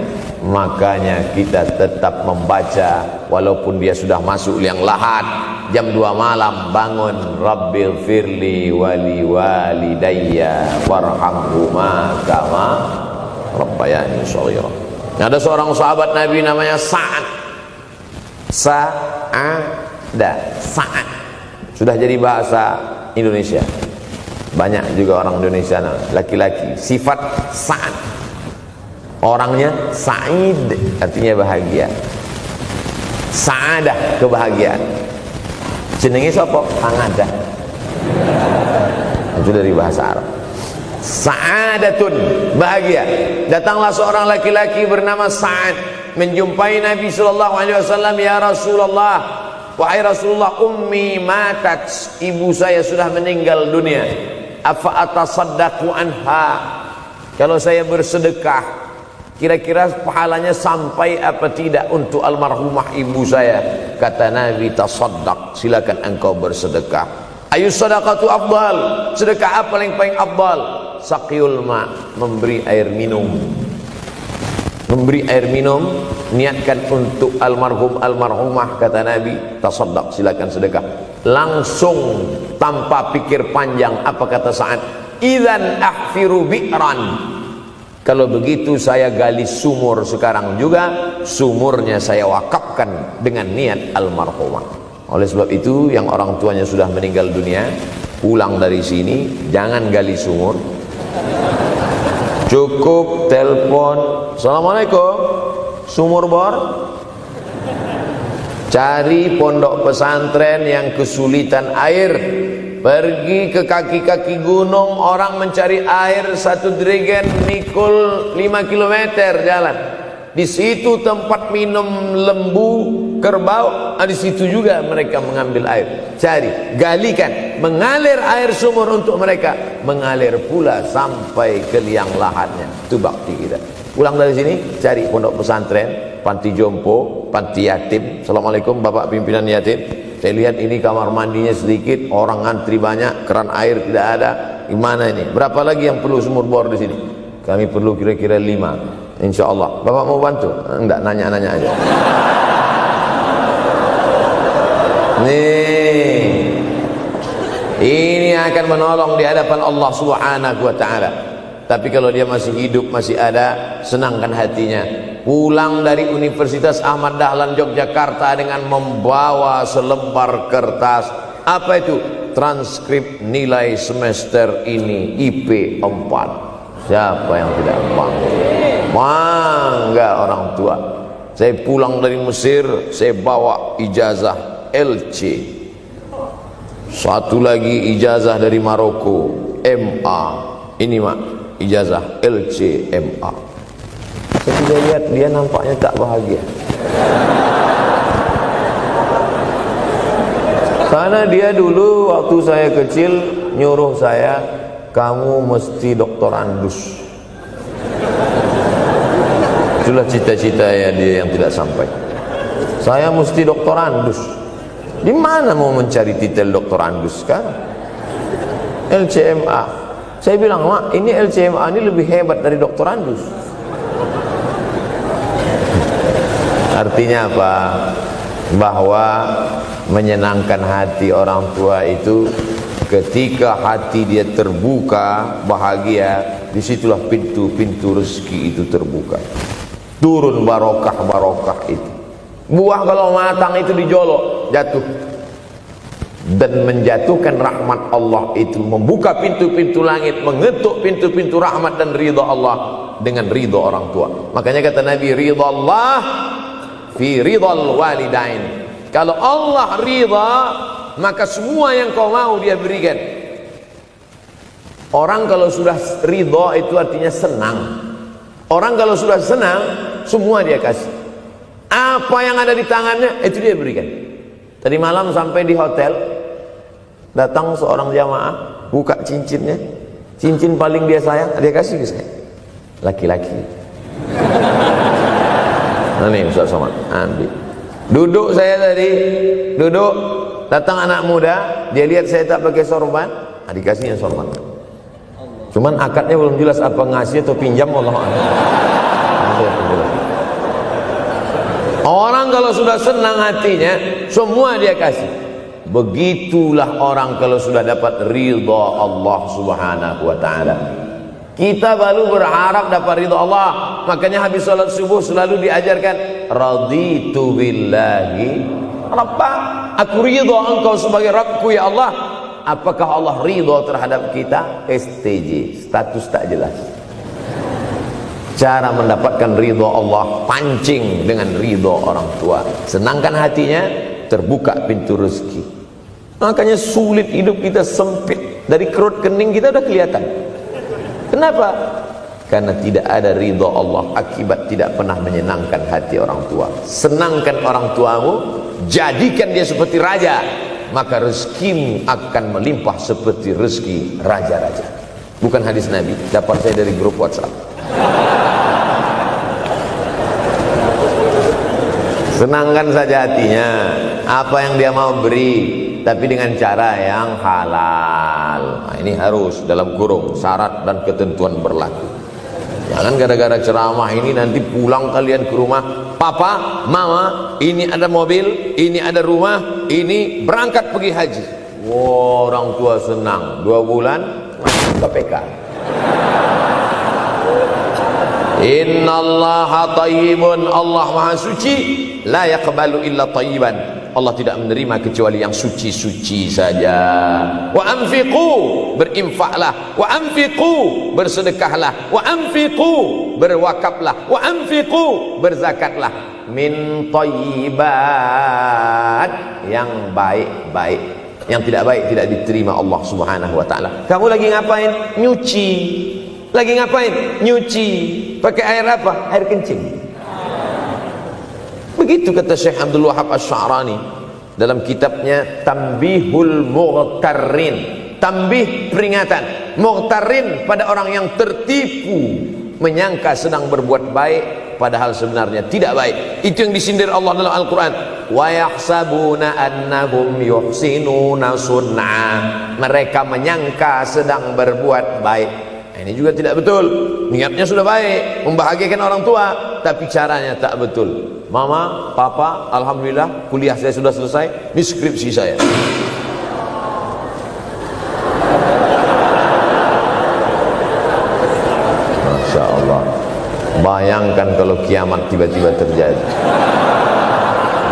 Makanya kita tetap membaca walaupun dia sudah masuk liang lahat, jam 2 malam bangun, Rabbil firli wali walidayya warhamhuma kama rabbayani shaghira. Ada seorang sahabat Nabi namanya Sa'ad. Sa'ad sudah jadi bahasa Indonesia. Banyak juga orang Indonesia laki-laki sifat Sa'ad. Orangnya Sa'id, artinya bahagia. Sa'adah, kebahagiaan. Jenenge sapa? Pangadah. Itu dari bahasa Arab. Sa'adatun, bahagia. Datanglah seorang laki-laki bernama Sa'ad menjumpai Nabi sallallahu alaihi wasallam. Ya Rasulullah, wahai Rasulullah, ummi matat, ibu saya sudah meninggal dunia. Afa atasaddaqu anha, kalau saya bersedekah kira-kira pahalanya sampai apa tidak untuk almarhumah ibu saya? Kata Nabi, tasaddaq, silakan engkau bersedekah. Ayu sadaqatu afdal, sedekah apa yang paling afdal? Saqiyul ma, memberi air minum. Memberi air minum, niatkan untuk almarhum almarhumah, kata Nabi, tasaddaq, silakan sedekah. Langsung tanpa pikir panjang, apa kata Sa'ad? Idzan ahfiru bi'ran, kalau begitu saya gali sumur sekarang juga, sumurnya saya wakafkan dengan niat almarhumah. Oleh sebab itu, yang orang tuanya sudah meninggal dunia, pulang dari sini jangan gali sumur, cukup telepon, assalamualaikum, sumur bor. Cari pondok pesantren yang kesulitan air, pergi ke kaki-kaki gunung, orang mencari air, satu jerigen mikul 5 km jalan. Di situ tempat minum lembu, kerbau, di situ juga mereka mengambil air. Cari, galikan, mengalir air sumur untuk mereka, mengalir pula sampai ke liang lahatnya. Itu bakti kita. Pulang dari sini, cari pondok pesantren, panti jompo, panti yatim. Assalamualaikum Bapak pimpinan yatim, saya lihat ini kamar mandinya sedikit, orang ngantri banyak, keran air tidak ada. Gimana ini? Berapa lagi yang perlu sumur bor di sini? Kami perlu kira-kira 5. Insya Allah. Bapak mau bantu? Enggak, nanya-nanya aja. Nih, ini akan menolong di hadapan Allah Subhanahu wa Ta'ala. Tapi kalau dia masih hidup, masih ada, senangkan hatinya. Pulang dari Universitas Ahmad Dahlan Yogyakarta dengan membawa selembar kertas. Apa itu? Transkrip nilai semester ini IP 4. Siapa yang tidak bangga? Bangga orang tua. Saya pulang dari Mesir, saya bawa ijazah LC. Satu lagi ijazah dari Maroko, MA. Ini mak, ijazah LC MA. Ketika lihat dia nampaknya tak bahagia, karena dia dulu waktu saya kecil nyuruh saya, kamu mesti doktorandus. Itulah cita-cita ya dia yang tidak sampai. Saya mesti doktorandus. Di mana mau mencari titel doktorandus kan? LCMA. Saya bilang, mak, ini LCMA ini lebih hebat dari doktorandus. Artinya apa? Bahwa menyenangkan hati orang tua itu ketika hati dia terbuka, bahagia, disitulah pintu-pintu rezeki itu terbuka. Turun barokah-barokah itu. Buah kalau matang itu dijolok, jatuh. Dan menjatuhkan rahmat Allah itu, membuka pintu-pintu langit, mengetuk pintu-pintu rahmat dan ridha Allah dengan ridha orang tua. Makanya kata Nabi, ridha Allah fi ridhal walidain. Kalau Allah ridha, maka semua yang kau mau dia berikan. Orang kalau sudah ridha itu artinya senang. Orang kalau sudah senang, semua dia kasih. Apa yang ada di tangannya, itu dia berikan. Tadi malam sampai di hotel, datang seorang jamaah, buka cincinnya. Cincin paling dia sayang, dia kasih ke saya. Laki-laki. Nah nih Ustaz Somad, ambil. Duduk saya tadi, duduk, datang anak muda, dia lihat saya tak pakai sorban, dikasihnya sorban. Cuman akadnya belum jelas apa ngasih atau pinjam, Allah. Orang kalau sudah senang hatinya, semua dia kasih. Begitulah orang kalau sudah dapat ridha Allah Subhanahu wa Ta'ala. Kita baru berharap dapat ridha Allah. Makanya habis salat subuh selalu diajarkan, raditu billahi rabba, aku ridha engkau sebagai Rabbku ya Allah. Apakah Allah ridha terhadap kita? STJ, status tak jelas. Cara mendapatkan ridha Allah, pancing dengan ridha orang tua, senangkan hatinya, terbuka pintu rezeki. Makanya sulit hidup kita, sempit. Dari kerut kening kita udah kelihatan. Kenapa? Karena tidak ada ridha Allah akibat tidak pernah menyenangkan hati orang tua. Senangkan orang tuamu, jadikan dia seperti raja, maka rezekimu akan melimpah seperti rezeki raja-raja. Bukan hadis Nabi, dapat saya dari grup WhatsApp. Senangkan saja hatinya, apa yang dia mau beri, tapi dengan cara yang halal. Nah, ini harus dalam kurung syarat dan ketentuan berlaku. Jangan gara-gara ceramah ini nanti pulang kalian ke rumah, papa, mama, ini ada mobil, ini ada rumah, ini berangkat pergi haji. Wow, orang tua senang, 2 bulan masuk KPK. Innallaha tayyibun, Allah maha suci, la yaqbalu illa tayyiban. Allah tidak menerima kecuali yang suci-suci saja. Wa anfiqu, berinfaklah. Wa anfiqu, bersedekahlah. Wa anfiqu, berwakaflah. Wa anfiqu, berzakatlah. Min thayyibat, yang baik-baik. Yang tidak baik tidak diterima Allah Subhanahu wa taala. Kamu lagi ngapain? Nyuci. Lagi ngapain? Nyuci. Pakai air apa? Air kencing. Begitu kata Syekh Abdul Wahab Asy-Sya'rani dalam kitabnya Tanbihul Mughtarrin. Tanbih, peringatan. Mughtarrin, pada orang yang tertipu, menyangka sedang berbuat baik padahal sebenarnya tidak baik. Itu yang disindir Allah dalam Al-Quran. Wa yahsabuna annahum yuhsinuna sun'a. Mereka menyangka sedang berbuat baik. Ini juga tidak betul. Niatnya sudah baik, membahagiakan orang tua, tapi caranya tak betul. Mama, papa, alhamdulillah kuliah saya sudah selesai, ini skripsi saya. Masya Allah. Bayangkan kalau kiamat tiba-tiba terjadi.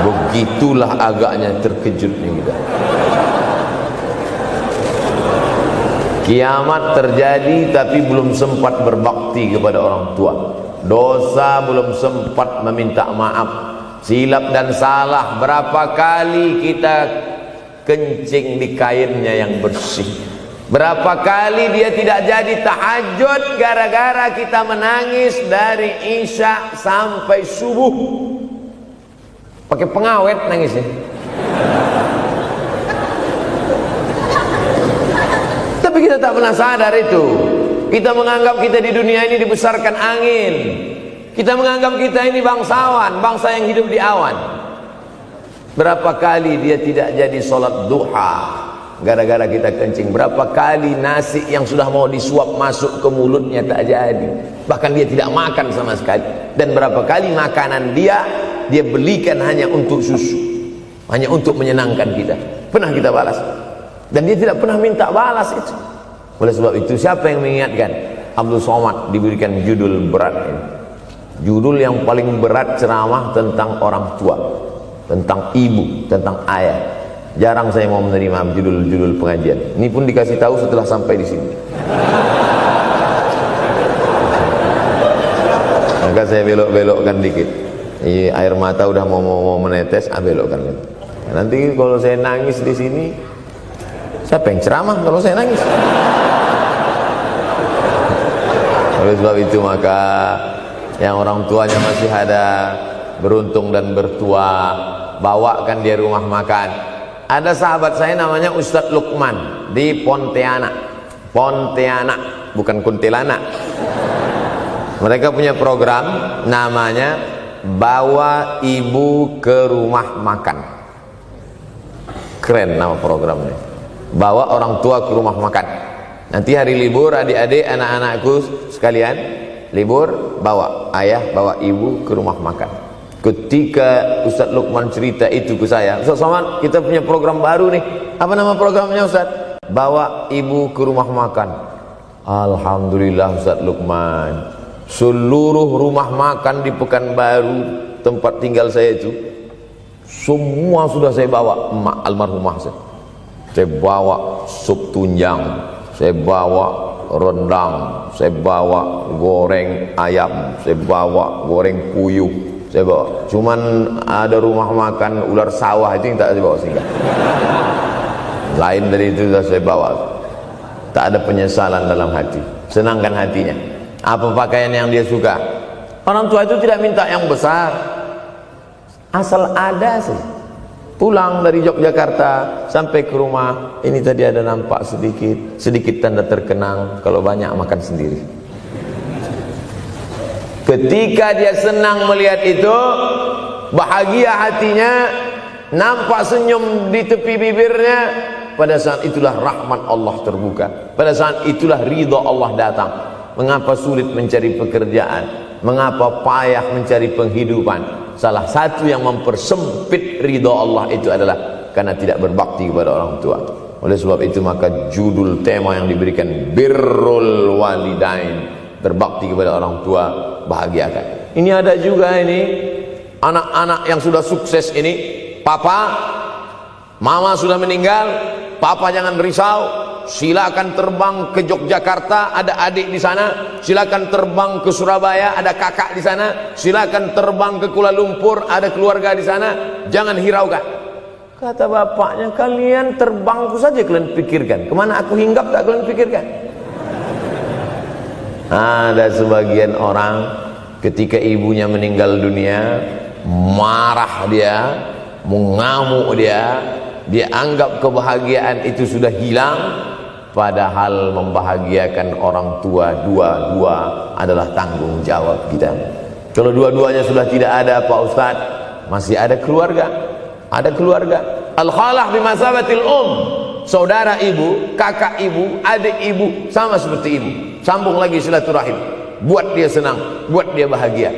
Begitulah agaknya terkejutnya kita. Kiamat terjadi tapi belum sempat berbakti kepada orang tua. Dosa belum sempat meminta maaf. Silap dan salah berapa kali kita kencing di kainnya yang bersih. Berapa kali dia tidak jadi tahajud gara-gara kita menangis dari Isya sampai subuh. Pakai pengawet nangisnya. Tapi kita tak pernah sadar itu. Kita menganggap kita di dunia ini dibesarkan angin. Kita menganggap kita ini bangsawan, bangsa yang hidup di awan. Berapa kali dia tidak jadi sholat duha gara-gara kita kencing. Berapa kali nasi yang sudah mau disuap masuk ke mulutnya tak jadi. Bahkan dia tidak makan sama sekali. Dan berapa kali makanan dia belikan hanya untuk susu, hanya untuk menyenangkan kita. Pernah kita balas. Dan dia tidak pernah minta balas itu. Oleh sebab itu, siapa yang mengingatkan? Abdul Somad diberikan judul berat ini. Judul yang paling berat ceramah tentang orang tua, tentang ibu, tentang ayah. Jarang saya mau menerima judul-judul pengajian. Ini pun dikasih tahu setelah sampai di sini. Maka saya belok-belokkan dikit. Air mata udah mau menetes, belokkan. Nanti kalau saya nangis di sini, siapa yang ceramah kalau saya nangis? Oleh sebab itu maka yang orang tuanya masih ada, beruntung dan bertua, bawakan dia rumah makan. Ada sahabat saya namanya Ustadz Lukman di Pontianak. Pontianak, bukan kuntilanak. Mereka punya program namanya Bawa Ibu ke Rumah Makan. Keren nama programnya. Bawa orang tua ke rumah makan. Nanti hari libur adik-adik, anak-anakku sekalian, libur bawa ayah, bawa ibu ke rumah makan. Ketika Ustadz Lukman cerita itu ke saya, Ustadz Somad, kita punya program baru nih. Apa nama programnya Ustadz? Bawa ibu ke rumah makan. Alhamdulillah Ustadz Lukman, seluruh rumah makan di Pekanbaru tempat tinggal saya itu, semua sudah saya bawa. Emak almarhumah saya bawa sup tunjang, saya bawa rendang, saya bawa goreng ayam, saya bawa goreng puyuh, saya bawa. Cuman ada rumah makan ular sawah itu yang tak saya bawa singgah. Lain dari itu sudah saya bawa. Tak ada penyesalan dalam hati. senangkan hatinya. Apa pakaian yang dia suka? Orang tua itu tidak minta yang besar, asal ada sih. Pulang dari Yogyakarta sampai ke rumah, ini tadi ada nampak sedikit tanda terkenang, kalau banyak makan sendiri. Ketika dia senang melihat itu, bahagia hatinya, nampak senyum di tepi bibirnya, pada saat itulah rahmat Allah terbuka, pada saat itulah ridha Allah datang. Mengapa sulit mencari pekerjaan? Mengapa payah mencari penghidupan? Salah satu yang mempersempit ridha Allah itu adalah karena tidak berbakti kepada orang tua. Oleh sebab itu maka judul tema yang diberikan birrul walidain, berbakti kepada orang tua, bahagiakan. Ini ada juga ini anak-anak yang sudah sukses ini, papa, mama sudah meninggal, papa jangan risau, silakan terbang ke Yogyakarta, ada adik di sana, silakan terbang ke Surabaya, ada kakak di sana, silakan terbang ke Kuala Lumpur, ada keluarga di sana, jangan hiraukan. Kata bapaknya, kalian terbang saja kalian pikirkan, kemana aku hinggap tak kalian pikirkan. Ada sebagian orang ketika ibunya meninggal dunia, marah dia, mengamuk dia anggap kebahagiaan itu sudah hilang, padahal membahagiakan orang tua dua-dua adalah tanggung jawab kita. Kalau dua-duanya sudah tidak ada Pak Ustadz, masih ada keluarga, al-khalah bimasabatil saudara ibu, kakak ibu, adik ibu, sama seperti ibu, sambung lagi silaturahim, buat dia senang, buat dia bahagia.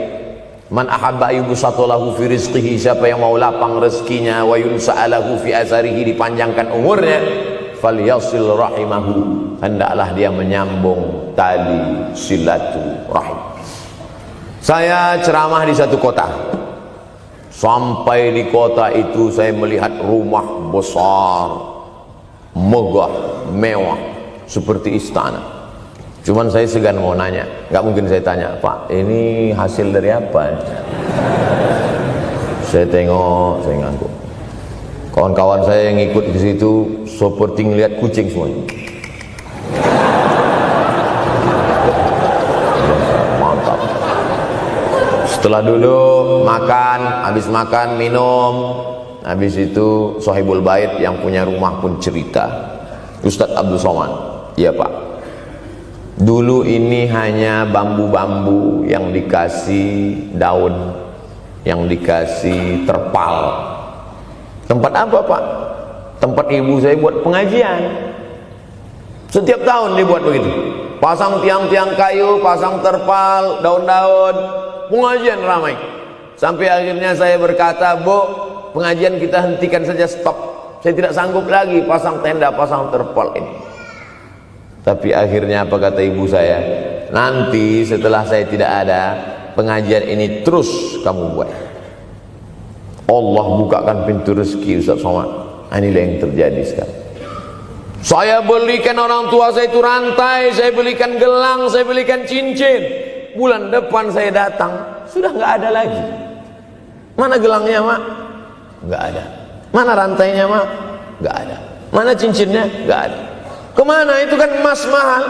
Man ahabba yubsatalahu fi rizqihi, siapa yang mau lapang rezekinya, wa yunsa'alahu fi asarihi, dipanjangkan umurnya, falyasil rahimahu, hendaklah dia menyambung tali silaturahim. Saya ceramah di satu kota, sampai di kota itu saya melihat rumah besar, megah, mewah, seperti istana. Cuman saya segan mau nanya, nggak mungkin saya tanya, Pak, ini hasil dari apa? Saya tengok, saya ngangguk. Kawan-kawan saya yang ikut di situ seperti ngelihat kucing semuanya. Mantap. Setelah duduk, makan, habis makan, minum, habis itu Sohibul Bait yang punya rumah pun cerita, Ustadz Abdul Somad, iya Pak, dulu ini hanya bambu-bambu yang dikasih daun, yang dikasih terpal. Tempat apa Pak? Tempat ibu saya buat pengajian. Setiap tahun dibuat begitu, pasang tiang-tiang kayu, pasang terpal, daun-daun, pengajian ramai. Sampai akhirnya saya berkata, Bu, pengajian kita hentikan saja, stop, saya tidak sanggup lagi pasang tenda, pasang terpal ini. Tapi akhirnya apa kata ibu saya, nanti setelah saya tidak ada, pengajian ini terus kamu buat. Allah bukakan pintu rezeki Ustaz Somad. Inilah yang terjadi sekarang. Saya belikan orang tua saya itu rantai, saya belikan gelang, saya belikan cincin. Bulan depan saya datang, sudah nggak ada lagi. Mana gelangnya Mak? Nggak ada. Mana rantainya Mak? Nggak ada. Mana cincinnya? Nggak ada. Kemana? Itu kan emas mahal,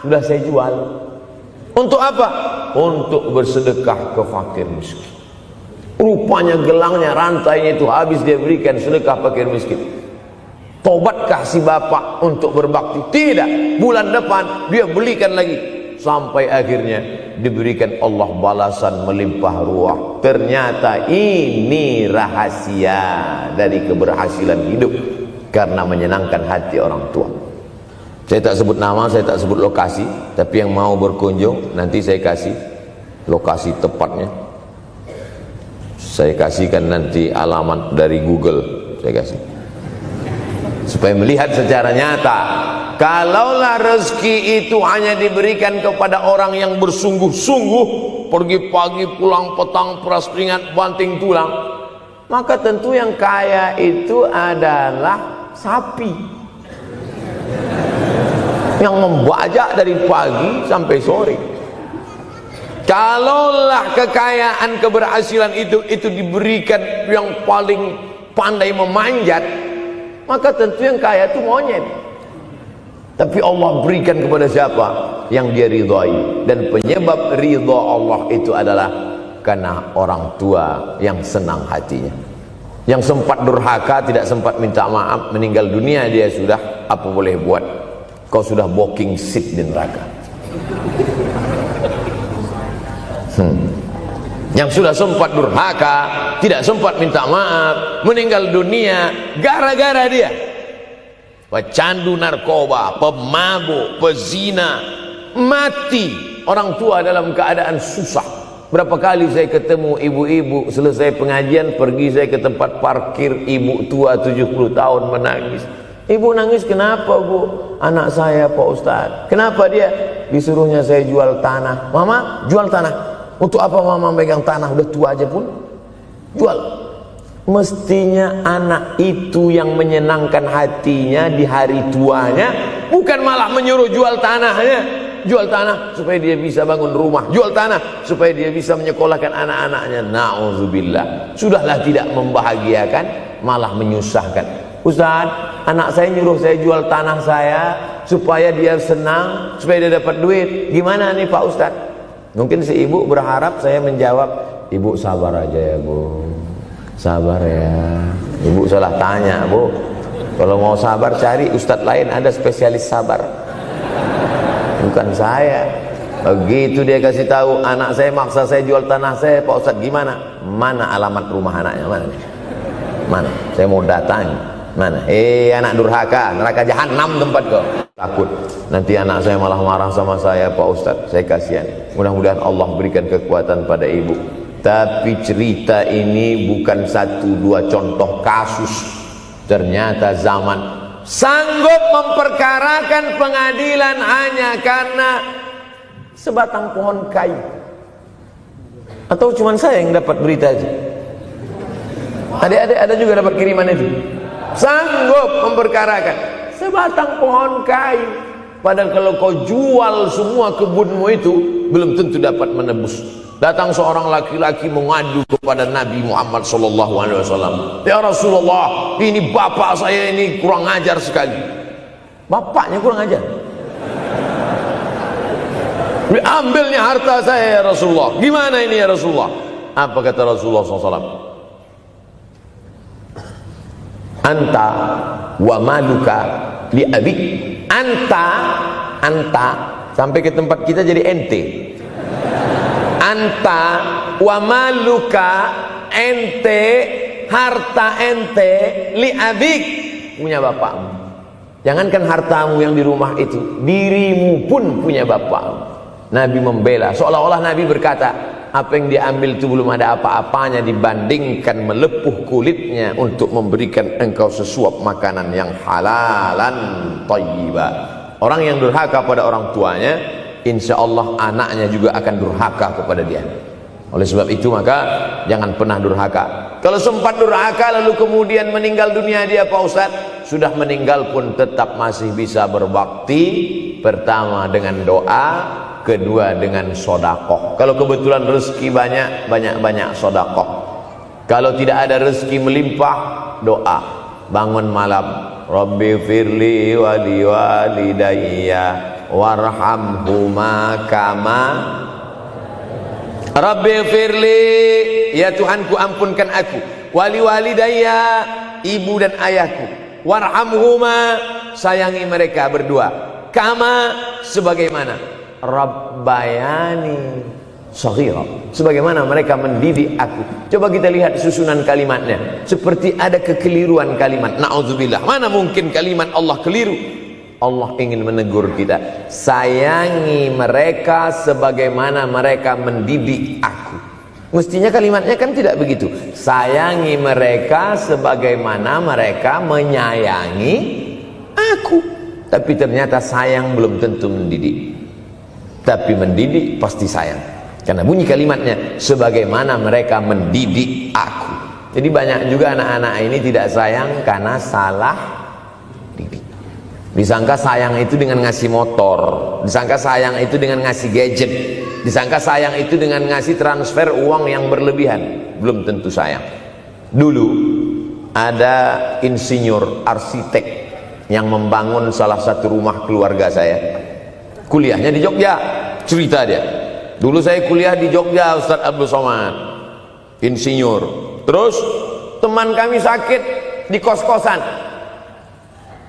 sudah saya jual. Untuk apa? Untuk bersedekah ke fakir miskin. Rupanya gelangnya, rantainya itu habis dia berikan sedekah fakir miskin. Tobatkah si bapak untuk berbakti? Tidak. Bulan depan dia belikan lagi, sampai akhirnya diberikan Allah balasan melimpah ruah. Ternyata ini rahasia dari keberhasilan hidup, karena menyenangkan hati orang tua. Saya tak sebut nama, saya tak sebut lokasi, tapi yang mau berkunjung nanti saya kasih lokasi tepatnya. Saya kasihkan nanti alamat dari Google, saya kasih, supaya melihat secara nyata. Kalaulah rezeki itu hanya diberikan kepada orang yang bersungguh-sungguh, pergi pagi pulang petang, peras keringat banting tulang, maka tentu yang kaya itu adalah sapi yang membajak dari pagi sampai sore. Kalaulah kekayaan, keberhasilan itu diberikan yang paling pandai memanjat, maka tentu yang kaya itu monyet. Tapi Allah berikan kepada siapa yang dia ridhai. Dan penyebab ridha Allah itu adalah karena orang tua yang senang hatinya. Yang sempat durhaka, tidak sempat minta maaf, meninggal dunia dia sudah, apa boleh buat? Kau sudah booking seat di neraka. Yang sudah sempat durhaka, tidak sempat minta maaf, meninggal dunia gara-gara dia pecandu narkoba, pemabuk, pezina, mati. Orang tua dalam keadaan susah. Berapa kali saya ketemu ibu-ibu selesai pengajian, pergi saya ke tempat parkir, ibu tua 70 tahun menangis. Ibu nangis kenapa bu? Anak saya Pak Ustadz. Kenapa dia? Disuruhnya saya jual tanah. Mama jual tanah. Untuk apa mama megang tanah? Udah tua aja pun jual. Mestinya anak itu yang menyenangkan hatinya di hari tuanya, bukan malah menyuruh jual tanahnya. Jual tanah supaya dia bisa bangun rumah, jual tanah supaya dia bisa menyekolahkan anak-anaknya. Na'udzubillah. Sudahlah tidak membahagiakan, malah menyusahkan. Ustaz, anak saya nyuruh saya jual tanah saya supaya dia senang, supaya dia dapat duit. Gimana nih Pak Ustaz? Mungkin si ibu berharap saya menjawab, ibu sabar aja ya bu, sabar ya. Ibu salah tanya bu. Kalau mau sabar cari ustadz lain, ada spesialis sabar, bukan saya. Begitu dia kasih tahu, anak saya maksa saya jual tanah saya, Pak Ustadz gimana? Mana alamat rumah anaknya? Mana? Mana? Saya mau datang. Mana? Anak durhaka, neraka jahanam tempat kau. Takut nanti anak saya malah marah sama saya, Pak Ustadz. Saya kasihan. Mudah-mudahan Allah berikan kekuatan pada ibu. Tapi cerita ini bukan satu dua contoh kasus. Ternyata zaman sanggup memperkarakan pengadilan hanya karena sebatang pohon kayu. Atau cuma saya yang dapat berita aja? Adik-adik ada juga dapat kiriman itu? Sanggup memperkarakan sebatang pohon kayu. Padahal kalau kau jual semua kebunmu itu, belum tentu dapat menebus. Datang seorang laki-laki mengadu kepada Nabi Muhammad SAW. Ya Rasulullah, ini bapak saya ini kurang ajar sekali. Bapaknya kurang ajar? Ambilnya harta saya ya Rasulullah. Gimana ini ya Rasulullah? Apa kata Rasulullah SAW? Anta wa maluka li abik. Anta sampai ke tempat kita jadi ente. Anta wa maluka, ente, harta ente, li abik, punya bapakmu. Jangankan hartamu yang di rumah itu, dirimu pun punya bapakmu. Nabi membela, seolah-olah Nabi berkata, apa yang diambil itu belum ada apa-apanya dibandingkan melepuh kulitnya untuk memberikan engkau sesuap makanan yang halalan thayyibah. Orang yang durhaka pada orang tuanya, insya Allah anaknya juga akan durhaka kepada dia. Oleh sebab itu maka jangan pernah durhaka. Kalau sempat durhaka lalu kemudian meninggal dunia dia Pak Ustaz, sudah meninggal pun tetap masih bisa berbakti. Pertama dengan doa, kedua dengan sodakoh. Kalau kebetulan rezeki banyak sodakoh. Kalau tidak ada rezeki melimpah, doa. Bangun malam, Rabbi firli wali walidayya warhamhuma kama Rabbi firli, ya Tuhanku ampunkan aku, wali walidayya, ibu dan ayahku, warhamhuma, sayangi mereka berdua, kama, sebagaimana rabbayani shaghira, sebagaimana mereka mendidik aku. Coba kita lihat susunan kalimatnya, seperti ada kekeliruan kalimat. Na'udzubillah, mana mungkin kalimat Allah keliru. Allah ingin menegur kita, sayangi mereka sebagaimana mereka mendidik aku. Mestinya kalimatnya kan tidak begitu, sayangi mereka sebagaimana mereka menyayangi aku. Tapi ternyata sayang belum tentu mendidik, tapi mendidik pasti sayang. Karena bunyi kalimatnya, sebagaimana mereka mendidik aku. Jadi banyak juga anak-anak ini tidak sayang karena salah didik. Disangka sayang itu dengan ngasih motor, disangka sayang itu dengan ngasih gadget, disangka sayang itu dengan ngasih transfer uang yang berlebihan. Belum tentu sayang. Dulu ada insinyur arsitek yang membangun salah satu rumah keluarga saya. Kuliahnya di Jogja. Cerita dia, dulu saya kuliah di Jogja, Ustaz Abdul Somad, insinyur. Terus teman kami sakit di kos-kosan.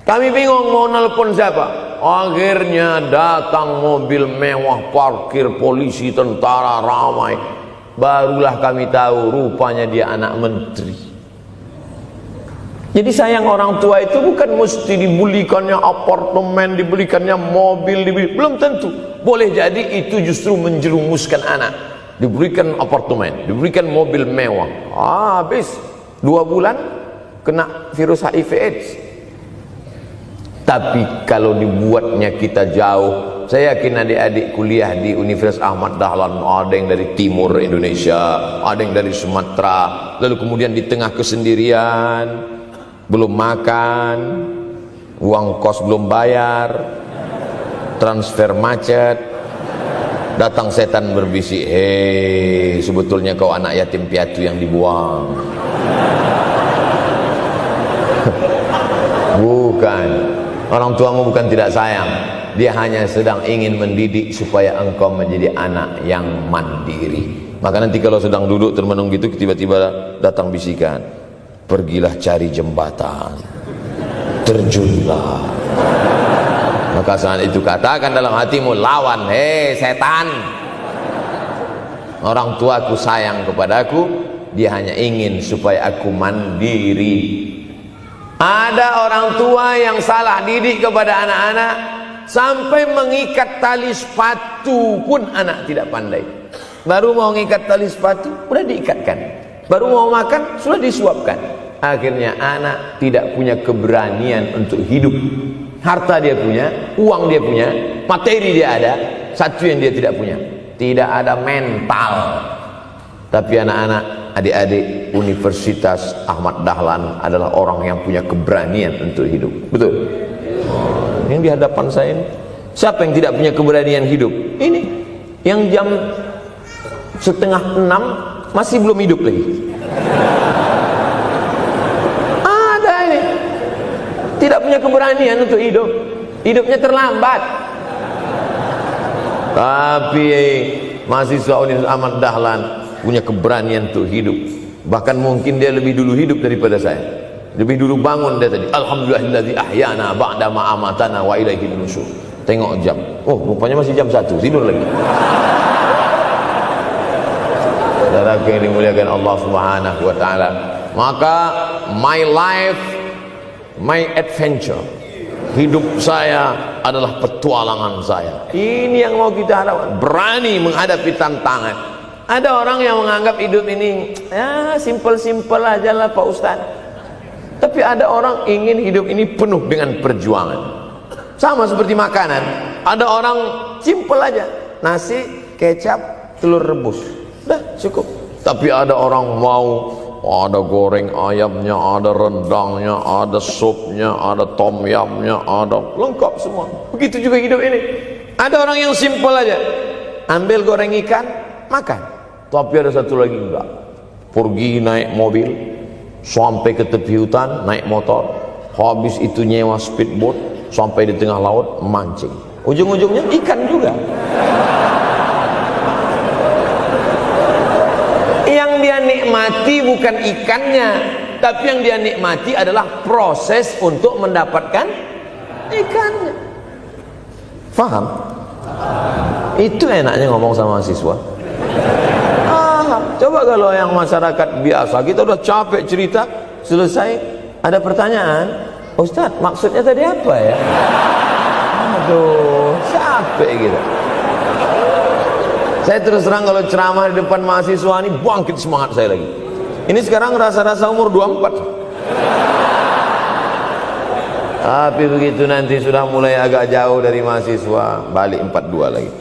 Kami bingung mau nelpon siapa. Akhirnya datang mobil mewah, parkir polisi, tentara, ramai. Barulah kami tahu rupanya dia anak menteri. Jadi sayang orang tua itu bukan mesti dibelikannya apartemen, dibelikannya mobil, belum tentu. Boleh jadi itu justru menjerumuskan anak. Diberikan apartemen, diberikan mobil mewah. Habis 2 bulan kena virus HIV AIDS. Tapi kalau dibuatnya kita jauh, saya yakin adik-adik kuliah di Universitas Ahmad Dahlan, ada yang dari timur Indonesia, ada yang dari Sumatera, lalu kemudian di tengah kesendirian, belum makan, uang kos belum bayar, transfer macet, datang setan berbisik, hei, sebetulnya kau anak yatim piatu yang dibuang. Bukan, orang tuamu bukan tidak sayang, dia hanya sedang ingin mendidik supaya engkau menjadi anak yang mandiri. Maka nanti kalau sedang duduk termenung gitu, tiba-tiba datang bisikan, pergilah cari jembatan, terjunlah. Maka saat itu katakan dalam hatimu, lawan, hei setan. Orang tuaku sayang kepadaku, dia hanya ingin supaya aku mandiri. Ada orang tua yang salah didik kepada anak-anak, sampai mengikat tali sepatu pun anak tidak pandai. Baru mau mengikat tali sepatu, sudah diikatkan. Baru mau makan, sudah disuapkan. Akhirnya anak tidak punya keberanian untuk hidup. Harta dia punya, uang dia punya, materi dia ada, satu yang dia tidak punya, tidak ada mental. Tapi anak-anak, adik-adik Universitas Ahmad Dahlan adalah orang yang punya keberanian untuk hidup. Betul? Yang di hadapan saya ini, siapa yang tidak punya keberanian hidup? Ini yang jam 5:30 masih belum hidup lagi. Ada ini tidak punya keberanian untuk hidup, hidupnya terlambat. Tapi mahasiswa Universitas Ahmad Dahlan punya keberanian untuk hidup. Bahkan mungkin dia lebih dulu hidup daripada saya. Lebih dulu bangun dia tadi. Alhamdulillahilladzi ahyana ba'da ma amatana wa ilaihin nusyur. Tengok jam. Oh, rupanya masih jam 1, tidur lagi. Saudara yang dimuliakan Allah Subhanahu wa taala. Maka my life, my adventure, hidup saya adalah petualangan saya. Ini yang mau kita harapkan, berani menghadapi tantangan. Ada orang yang menganggap hidup ini ya simple-simple aja lah Pak Ustaz. Tapi ada orang ingin hidup ini penuh dengan perjuangan. Sama seperti makanan, ada orang simple aja, nasi, kecap, telur rebus, udah cukup. Tapi ada orang mau ada goreng ayamnya, ada rendangnya, ada supnya, ada tom yamnya, ada lengkap semua. Begitu juga hidup ini. Ada orang yang simple aja, ambil goreng ikan, makan. Tapi ada satu lagi enggak, pergi naik mobil sampai ke tepi hutan, naik motor, habis itu nyewa speedboat sampai di tengah laut mancing, ujung-ujungnya ikan juga. Yang dia nikmati bukan ikannya, tapi yang dia nikmati adalah proses untuk mendapatkan ikannya. Faham? Itu enaknya ngomong sama mahasiswa. Coba kalau yang masyarakat biasa, kita udah capek cerita, selesai ada pertanyaan, Ustaz maksudnya tadi apa ya? Aduh, capek gitu. Saya terus terang kalau ceramah di depan mahasiswa ini bangkit semangat saya lagi. Ini sekarang rasa-rasa umur 24. Tapi begitu nanti sudah mulai agak jauh dari mahasiswa, balik 42 lagi.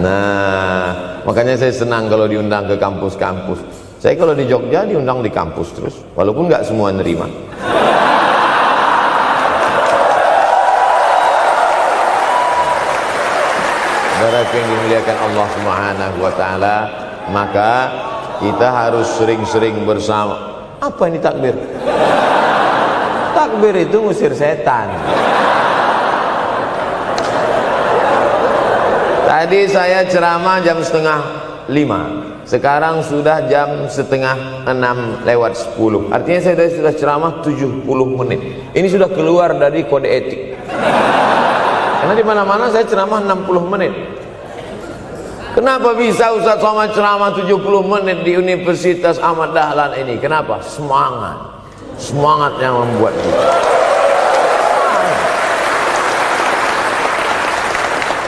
Nah, makanya saya senang kalau diundang ke kampus-kampus. Saya kalau di Jogja diundang di kampus terus, walaupun nggak semua nerima. Saudara yang dimuliakan Allah Subhanahu wa taala, maka kita harus sering-sering bersama. Apa ini takbir? Takbir itu ngusir setan. Tadi saya ceramah jam 4:30, sekarang sudah jam 5:30 Artinya saya sudah ceramah 70 menit. Ini sudah keluar dari kode etik. Karena di mana-mana saya ceramah 60 menit. Kenapa bisa Ustaz Somad ceramah 70 menit di Universitas Ahmad Dahlan ini? Kenapa? Semangat yang membuat kita.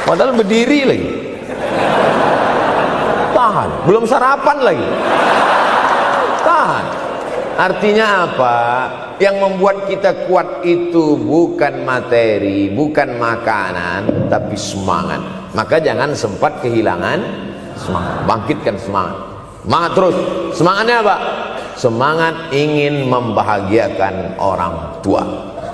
Padahal berdiri lagi, tahan, belum sarapan lagi, tahan. Artinya apa? Yang membuat kita kuat itu bukan materi, bukan makanan, tapi semangat. Maka jangan sempat kehilangan semangat. Bangkitkan semangat, semangat terus. Semangatnya apa? Semangat ingin membahagiakan orang tua.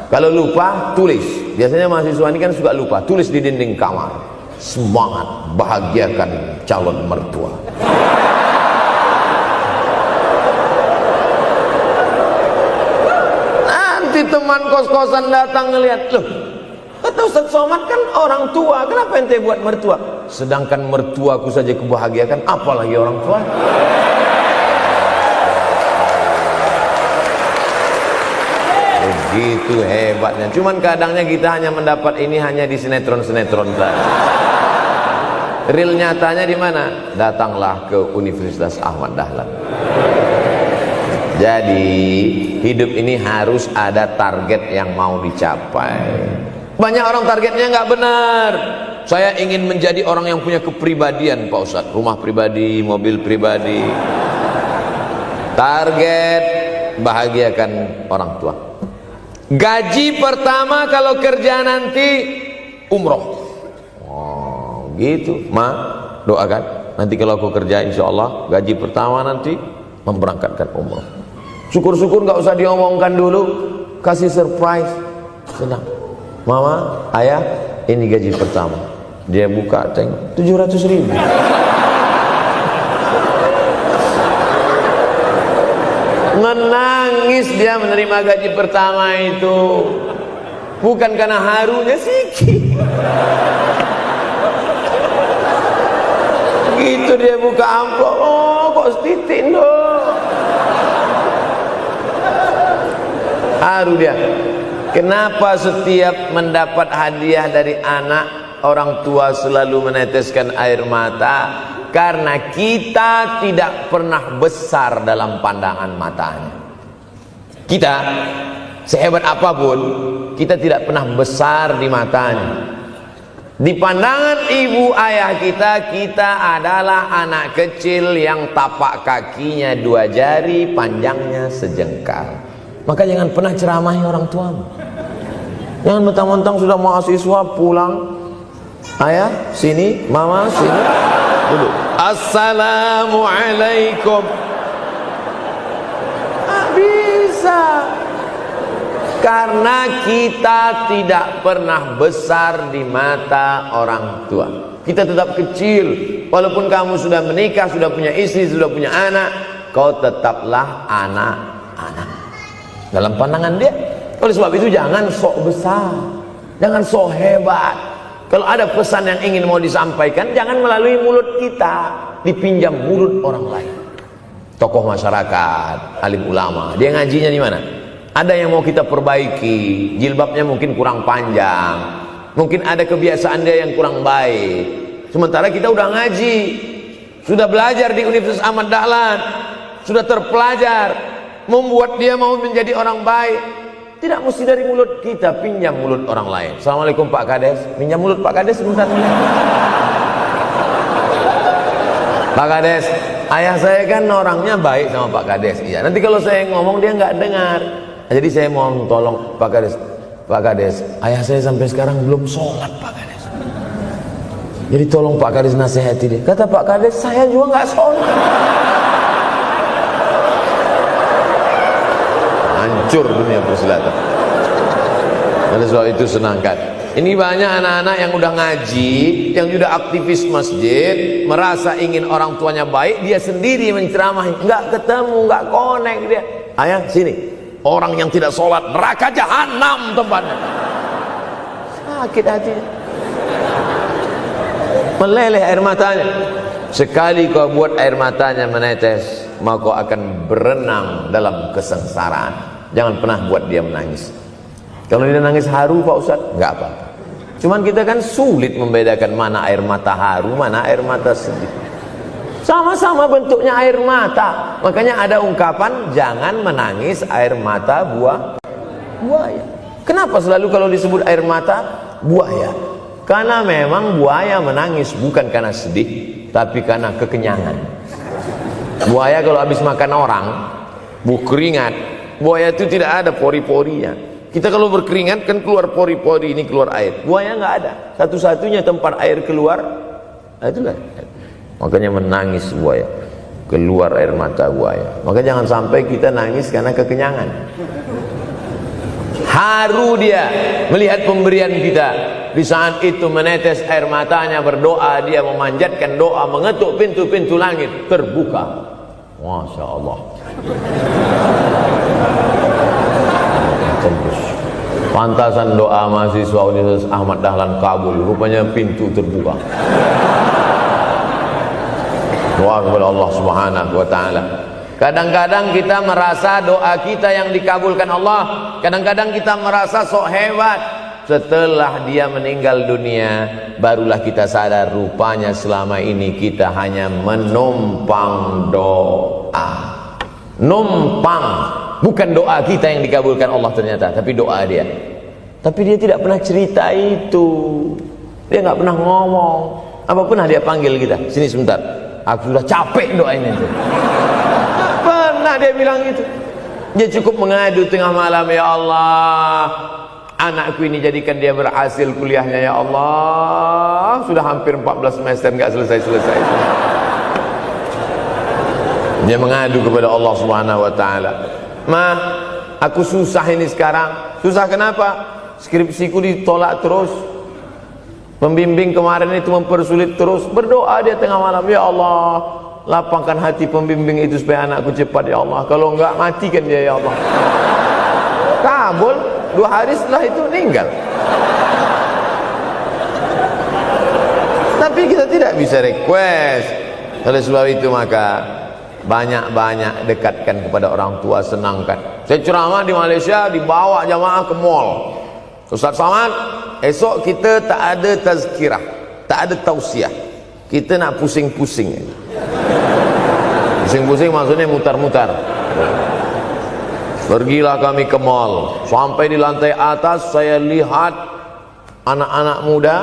Kalau lupa, tulis. Biasanya mahasiswa ini kan suka lupa, tulis di dinding kamar. Semangat bahagiakan calon mertua. Nanti teman kos-kosan datang ngelihat, loh, kata Ustaz Somad kan orang tua, kenapa ente buat mertua? Sedangkan mertuaku saja kebahagiakan, apalagi orang tua. Begitu hebatnya. Cuman kadangnya kita hanya mendapat ini hanya di sinetron-sinetron saja. Real nyatanya di mana? Datanglah ke Universitas Ahmad Dahlan. Jadi hidup ini harus ada target yang mau dicapai. Banyak orang targetnya nggak benar. Saya ingin menjadi orang yang punya kepribadian, Pak Ustadz. Rumah pribadi, mobil pribadi. Target bahagiakan orang tua. Gaji pertama kalau kerja nanti umroh. Oh, gitu. Ma, doakan. Nanti kalau aku kerja insya Allah gaji pertama nanti memberangkatkan umroh. Syukur-syukur nggak usah diomongkan dulu, kasih surprise. Senang. Mama, ayah, ini gaji pertama. Dia buka, tengok 700.000. Menangis dia menerima gaji pertama itu, bukan karena harunya sikit. Gitu dia buka amplop, oh kok setitik dong. Haru dia. Kenapa setiap mendapat hadiah dari anak, orang tua selalu meneteskan air mata? Karena kita tidak pernah besar dalam pandangan matanya. Kita sehebat apapun, kita tidak pernah besar di matanya. Di pandangan ibu ayah kita, kita adalah anak kecil yang tapak kakinya 2 jari, panjangnya sejengkal. Maka jangan pernah ceramahi orang tuamu. Jangan mentang-mentang sudah mahasiswa pulang, ayah sini, mama sini, dulu assalamualaikum. Bisa. Karena kita tidak pernah besar di mata orang tua. Kita tetap kecil. Walaupun kamu sudah menikah, sudah punya istri, sudah punya anak, kau tetaplah anak-anak dalam pandangan dia. Oleh sebab itu jangan sok besar, jangan sok hebat. Kalau ada pesan yang ingin mau disampaikan, jangan melalui mulut kita, dipinjam mulut orang lain. Tokoh masyarakat, alim ulama, dia ngajinya di mana? Ada yang mau kita perbaiki, jilbabnya mungkin kurang panjang, mungkin ada kebiasaan dia yang kurang baik. Sementara kita udah ngaji, sudah belajar di Universitas Ahmad Dahlan, sudah terpelajar, membuat dia mau menjadi orang baik. Tidak mesti dari mulut kita, pinjam mulut orang lain. Assalamualaikum Pak Kades, pinjam mulut Pak Kades sebentar. Pak Kades, ayah saya kan orangnya baik sama Pak Kades. Iya, nanti kalau saya ngomong dia nggak dengar. Jadi saya mohon tolong Pak Kades, Pak Kades, ayah saya sampai sekarang belum sholat Pak Kades. Jadi tolong Pak Kades nasihati dia. Kata Pak Kades, saya juga nggak sholat. Hancur dunia persilatan. Oleh sebab itu senangkan. Ini banyak anak-anak yang udah ngaji, yang sudah aktivis masjid, merasa ingin orang tuanya baik, dia sendiri menceramahi, nggak ketemu, nggak connect dia. Ayah sini, Orang yang tidak sholat neraka jahanam tempatnya. Sakit hati, meleleh air matanya. Sekali kau buat air matanya menetes, maka kau akan berenang dalam kesengsaraan. Jangan pernah buat dia menangis. Kalau dia nangis haru Pak Ustaz, nggak apa-apa. Cuman kita kan sulit membedakan mana air mata haru, mana air mata sedih. Sama-sama bentuknya air mata. Makanya ada ungkapan, jangan menangis air mata buaya. Kenapa selalu kalau disebut air mata buaya? Karena memang buaya menangis bukan karena sedih, tapi karena kekenyangan. Buaya kalau habis makan orang, berkeringat, buaya itu tidak ada pori-porinya. Kita kalau berkeringat kan keluar pori-pori, ini keluar air. Buaya nggak ada. Satu-satunya tempat air keluar, itulah. Makanya menangis buaya, keluar air mata buaya. Maka jangan sampai kita nangis karena kekenyangan. Haru dia melihat pemberian kita. Di saat itu menetes air matanya, berdoa, dia memanjatkan doa, mengetuk pintu-pintu langit, terbuka. Masya Allah. Tembus. Pantasan doa mahasiswa Universitas Ahmad Dahlan kabul, rupanya pintu terbuka. Doa kepada Allah Subhanahu wa taala. Kadang-kadang kita merasa doa kita yang dikabulkan Allah, kadang-kadang kita merasa sok hebat. Setelah dia meninggal dunia, barulah kita sadar rupanya selama ini kita hanya menumpang doa. Numpang, bukan doa kita yang dikabulkan Allah ternyata, tapi doa dia. Tapi dia tidak pernah cerita itu. Dia nggak pernah ngomong. Apa pernah dia panggil kita? Sini sebentar. Aku sudah capek doain itu. Pernah dia bilang itu. Dia cukup mengadu tengah malam, ya Allah, anakku ini jadikan dia berhasil kuliahnya, ya Allah. Sudah hampir 14 semester nggak selesai-selesai. Dia mengadu kepada Allah Subhanahu wa taala. Ma, aku susah ini sekarang. Susah kenapa? Skripsiku ditolak terus. Pembimbing kemarin itu mempersulit terus. Berdoa dia tengah malam, ya Allah, lapangkan hati pembimbing itu supaya anakku cepat, ya Allah. Kalau enggak, matikan dia, ya Allah. Kabul. 2 hari setelah itu meninggal. Tapi kita tidak bisa request. Oleh sebab itu maka banyak-banyak dekatkan kepada orang tua, senangkan. Saya ceramah di Malaysia, dibawa jamaah ke mall. Ustaz Samad, esok kita tak ada tazkirah, tak ada tausiah. Kita nak pusing-pusing. Pusing-pusing maksudnya mutar-mutar. Pergilah kami ke mall. Sampai di lantai atas saya lihat anak-anak muda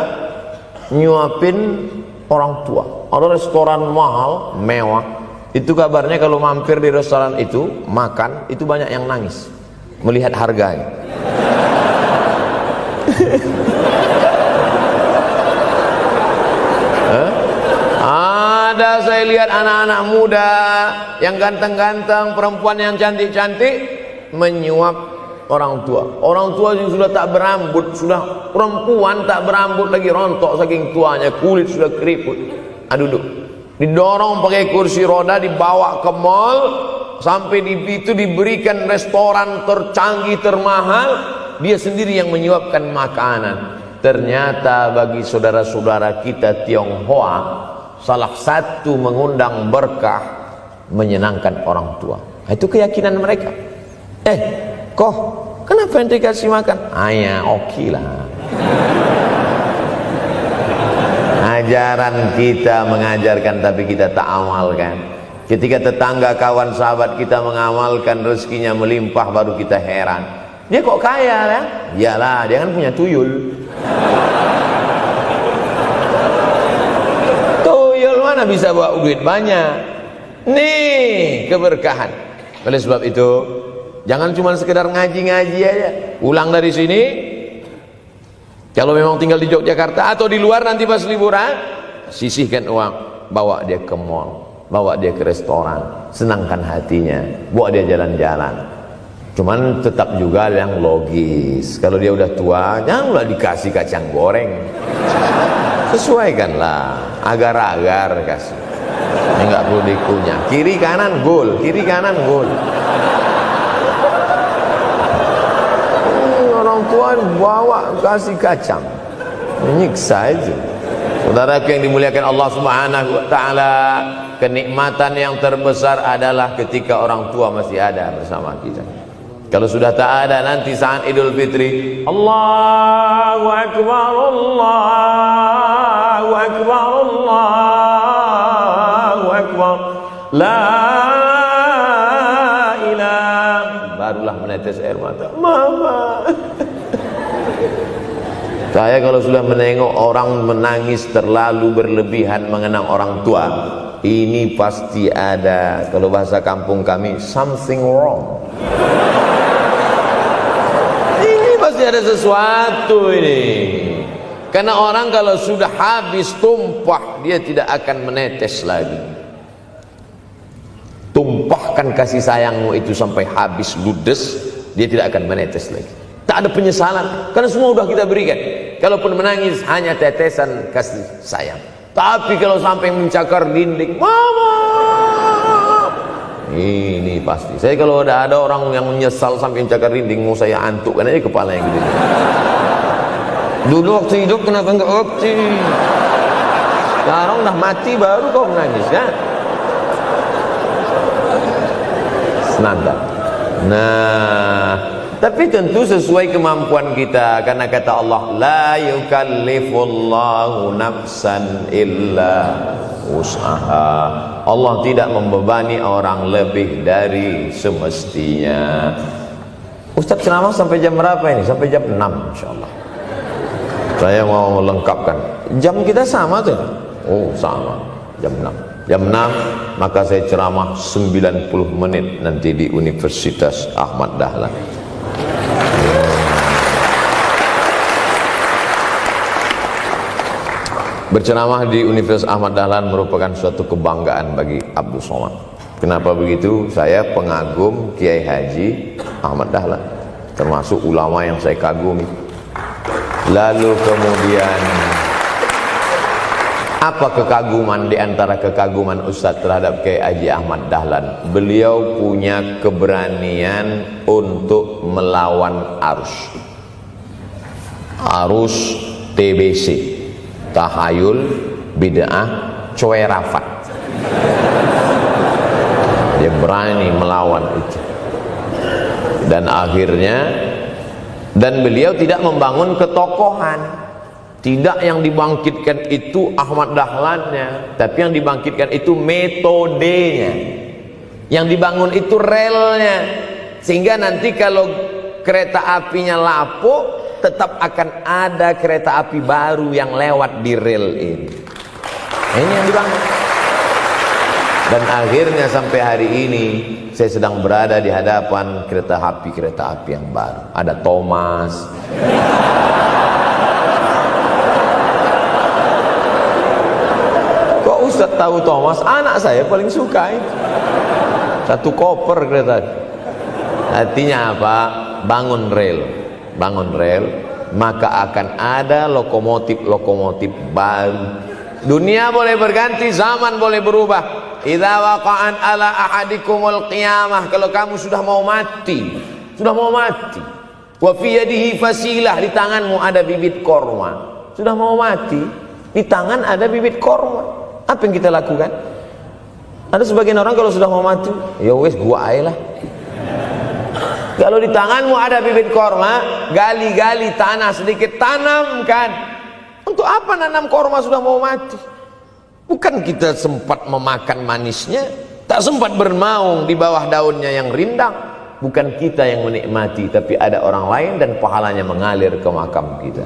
nyuapin orang tua. Ada restoran mahal, mewah. Itu kabarnya kalau mampir di restoran itu, makan, itu banyak yang nangis melihat harganya. Ada saya lihat anak-anak muda yang ganteng-ganteng, perempuan yang cantik-cantik menyuap orang tua. Orang tua yang sudah tak berambut, sudah perempuan tak berambut lagi, rontok saking tuanya, kulit sudah keriput. Duduk, didorong pakai kursi roda, dibawa ke mall, sampai di itu diberikan restoran tercanggih, termahal, dia sendiri yang menyuapkan makanan. Ternyata bagi saudara-saudara kita Tionghoa, salah satu mengundang berkah menyenangkan orang tua. Itu keyakinan mereka. Kok kenapa ente kasih makan? Ya oke lah. Ajaran kita mengajarkan tapi kita tak amalkan. Ketika tetangga, kawan, sahabat kita mengamalkan, rezekinya melimpah, baru kita heran. Dia kok kaya ya? Iyalah, dia kan punya tuyul. Tuyul mana bisa bawa duit banyak? Nih keberkahan. Oleh sebab itu, jangan cuma sekedar ngaji-ngaji aja. Pulang dari sini, kalau memang tinggal di Yogyakarta atau di luar nanti pas liburan, sisihkan uang, bawa dia ke mall, bawa dia ke restoran, senangkan hatinya, bawa dia jalan-jalan. Cuman tetap juga yang logis. Kalau dia udah tua, janganlah dikasih kacang goreng. Sesuaikanlah, agar-agar kasih. Ini nggak perlu dikunyah. Kiri kanan gol, kiri kanan gol. Tuhan bawa kasih kacang, menyiksa aja. Saudaraku yang dimuliakan Allah Subhanahu wa taala, kenikmatan yang terbesar adalah ketika orang tua masih ada bersama kita. Kalau sudah tak ada, nanti saat Idul Fitri, Allahu Akbar, Allahu Akbar, Allahu Akbar, la ilaha, barulah menetes air mata. Mama. Saya kalau sudah menengok orang menangis terlalu berlebihan mengenang orang tua, ini pasti ada, kalau bahasa kampung kami, something wrong. Ini pasti ada sesuatu ini. Karena orang kalau sudah habis tumpah, dia tidak akan menetes lagi. Tumpahkan kasih sayangmu itu sampai habis ludes, dia tidak akan menetes lagi. Tak ada penyesalan, karena semua sudah kita berikan. Kalaupun menangis hanya tetesan kasih sayang. Tapi kalau sampai mencakar dinding, mama, ini pasti. Saya kalau ada orang yang menyesal sampai mencakar dinding, mau saya antukkan aja kepala yang gede. Dulu waktu hidup kenapa enggak waktu? Sekarang udah mati baru kau menangis, kan? Senanda. Nah, tapi tentu sesuai kemampuan kita, karena kata Allah, la yukallifullahu nafsan illa usaha. Allah tidak membebani orang lebih dari semestinya. Ustaz ceramah sampai jam berapa ini? Sampai jam 6 insyaallah. Saya mau lengkapkan. Jam kita sama tuh. Oh, sama. Jam 6. Jam 6 maka saya ceramah 90 menit nanti di Universitas Ahmad Dahlan. Berceramah di Universitas Ahmad Dahlan merupakan suatu kebanggaan bagi Abdul Somad. Kenapa begitu? Saya pengagum Kiai Haji Ahmad Dahlan, termasuk ulama yang saya kagumi. Lalu kemudian apa kekaguman di antara kekaguman Ustadz terhadap Kiai Haji Ahmad Dahlan? Beliau punya keberanian untuk melawan arus TBC, tahayul, bid'ah, cuerafat. Dia berani melawan itu. Dan akhirnya, dan beliau tidak membangun ketokohan. Tidak yang dibangkitkan itu Ahmad Dahlannya, tapi yang dibangkitkan itu metodenya. Yang dibangun itu relnya. Sehingga nanti kalau kereta apinya lapuk, tetap akan ada kereta api baru yang lewat di rel ini. Ini yang dibangun. Dan akhirnya sampai hari ini saya sedang berada di hadapan kereta api yang baru. Ada Thomas. Kok Ustaz tahu Thomas? Anak saya paling suka itu. Satu koper kereta. Artinya apa? Bangun rel, maka akan ada lokomotif baru. Dunia boleh berganti, zaman boleh berubah. Idza waqa'an ala ahadikumul qiyamah, kalau kamu sudah mau mati, wa fi yadihi fasilah, di tanganmu ada bibit korma. Sudah mau mati, di tangan ada bibit korma. Apa yang kita lakukan? Ada sebagian orang kalau sudah mau mati, ya wes gua aja lah. Kalau di tanganmu ada bibit korma, gali-gali tanah sedikit, tanamkan. Untuk apa nanam korma sudah mau mati? Bukan kita sempat memakan manisnya, tak sempat bermaung di bawah daunnya yang rindang. Bukan kita yang menikmati, tapi ada orang lain dan pahalanya mengalir ke makam kita.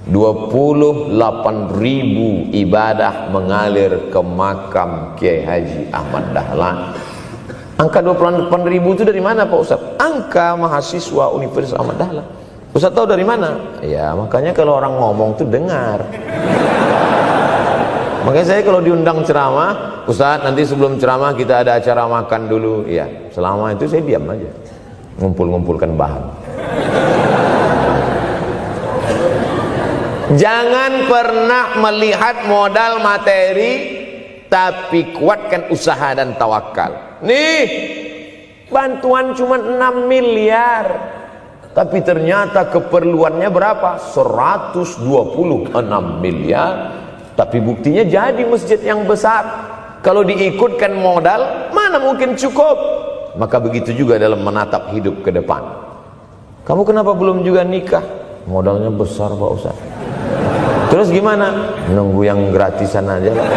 28.000 ibadah mengalir ke makam Kiai Haji Ahmad Dahlan. Angka 28.000 itu dari mana Pak Ustaz? Angka mahasiswa Universitas Ahmad Dahlan. Ustaz tahu dari mana? Ya makanya kalau orang ngomong tuh dengar. Makanya saya kalau diundang ceramah, Ustaz nanti sebelum ceramah kita ada acara makan dulu. Iya, selama itu saya diam aja, ngumpul-ngumpulkan bahan. Jangan pernah melihat modal materi, tapi kuatkan usaha dan tawakal. Nih, bantuan cuma 6 miliar. Tapi ternyata keperluannya berapa? 126 miliar. Tapi buktinya jadi masjid yang besar. Kalau diikutkan modal, mana mungkin cukup? Maka begitu juga dalam menatap hidup ke depan. Kamu kenapa belum juga nikah? Modalnya besar Pak Ustaz. Terus gimana? Nunggu yang gratisan aja lah.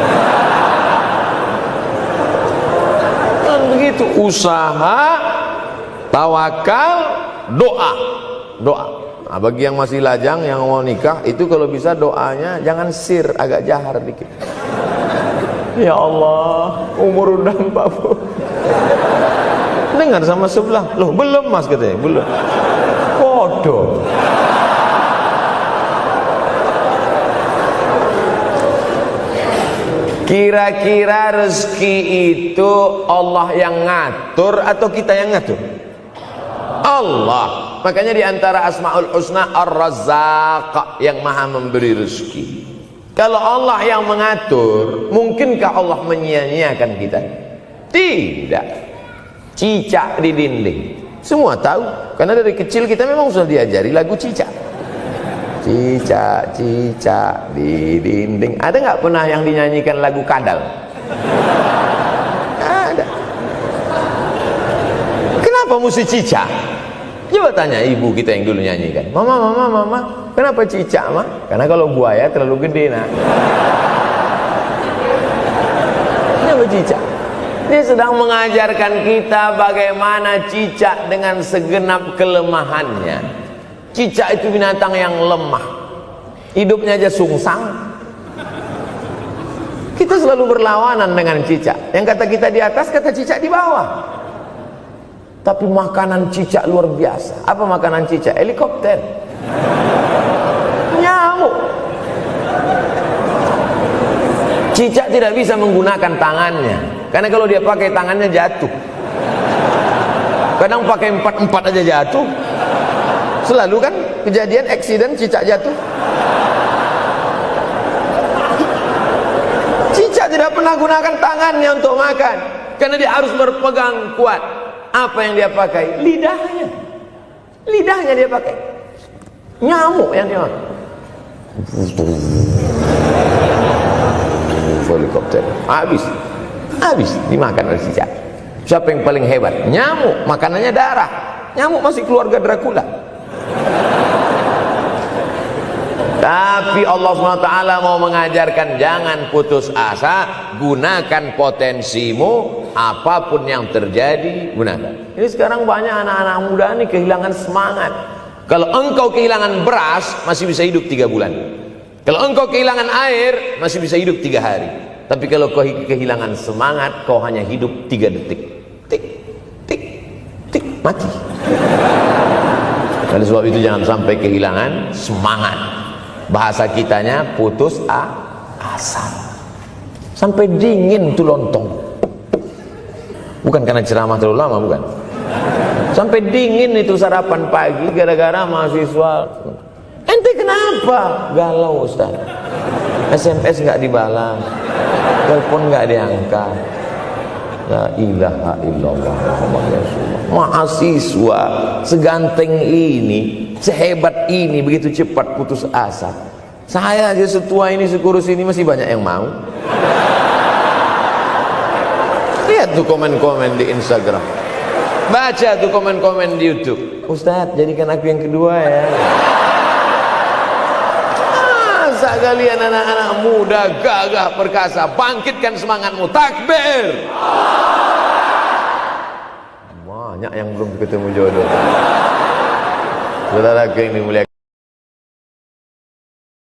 Kan begitu, usaha, tawakal, doa. Nah, bagi yang masih lajang, yang mau nikah, itu kalau bisa doanya jangan sir, agak jahar dikit. Ya Allah, umur udah 40. Dengar sama sebelah, loh belum mas katanya, belum. Bodoh. Kira-kira rezeki itu Allah yang ngatur atau kita yang ngatur? Allah. Makanya di antara Asmaul Husna Ar-Razzaq, yang maha memberi rezeki. Kalau Allah yang mengatur, mungkinkah Allah menyia-nyiakan kita? Tidak. Cicak di dinding, semua tahu, karena dari kecil kita memang sudah diajari lagu cicak. Cicak, cicak di dinding. Ada nggak pernah yang dinyanyikan lagu kadal? Ada. Kenapa mesti cicak? Coba tanya ibu kita yang dulu nyanyikan. Mama, kenapa cicak, Ma? Karena kalau buaya terlalu gede, nak. Kenapa cicak? Dia sedang mengajarkan kita bagaimana cicak dengan segenap kelemahannya. Cicak itu binatang yang lemah, hidupnya aja sungsang. Kita selalu berlawanan dengan cicak. Yang kata kita di atas, kata cicak di bawah. Tapi makanan cicak luar biasa. Apa makanan cicak? Helikopter, nyamuk. Cicak tidak bisa menggunakan tangannya, karena kalau dia pakai tangannya jatuh. Kadang pakai 4 aja jatuh. Selalu kan kejadian eksiden cicak jatuh. Cicak tidak pernah gunakan tangannya untuk makan, karena dia harus berpegang kuat. Apa yang dia pakai? Lidahnya. Lidahnya dia pakai. Nyamuk yang dia makan. Helikopter. Habis dimakan oleh cicak. Siapa yang paling hebat? Nyamuk. Makanannya darah. Nyamuk masih keluarga Dracula. Tapi Allah SWT mau mengajarkan jangan putus asa, gunakan potensimu, apapun yang terjadi gunakan. Ini sekarang banyak anak-anak muda nih kehilangan semangat. Kalau engkau kehilangan beras masih bisa hidup 3 bulan. Kalau engkau kehilangan air masih bisa hidup 3 hari. Tapi kalau kau kehilangan semangat, kau hanya hidup 3 detik. Tik, tik, tik, mati. Oleh sebab itu jangan sampai kehilangan semangat. Bahasa kitanya putus asa. Sampai dingin tuh lontong. Bukan karena ceramah terlalu lama, bukan. Sampai dingin itu sarapan pagi gara-gara mahasiswa. Ente kenapa? Galau Ustaz. SMS nggak dibalas, telepon nggak diangkat. La ilaha illallah Muhammad Rasulullah. Mahasiswa seganteng ini, sehebat ini, begitu cepat putus asa. Saya aja setua ini, sekurus ini masih banyak yang mau. Lihat tuh komen-komen di Instagram, baca tuh komen-komen di YouTube. Ustadz, jadikan aku yang kedua ya. Masa kalian anak-anak muda gagah perkasa, bangkitkan semangatmu, takbir. Banyak yang belum ketemu jodoh. Saudara yang dimuliakan.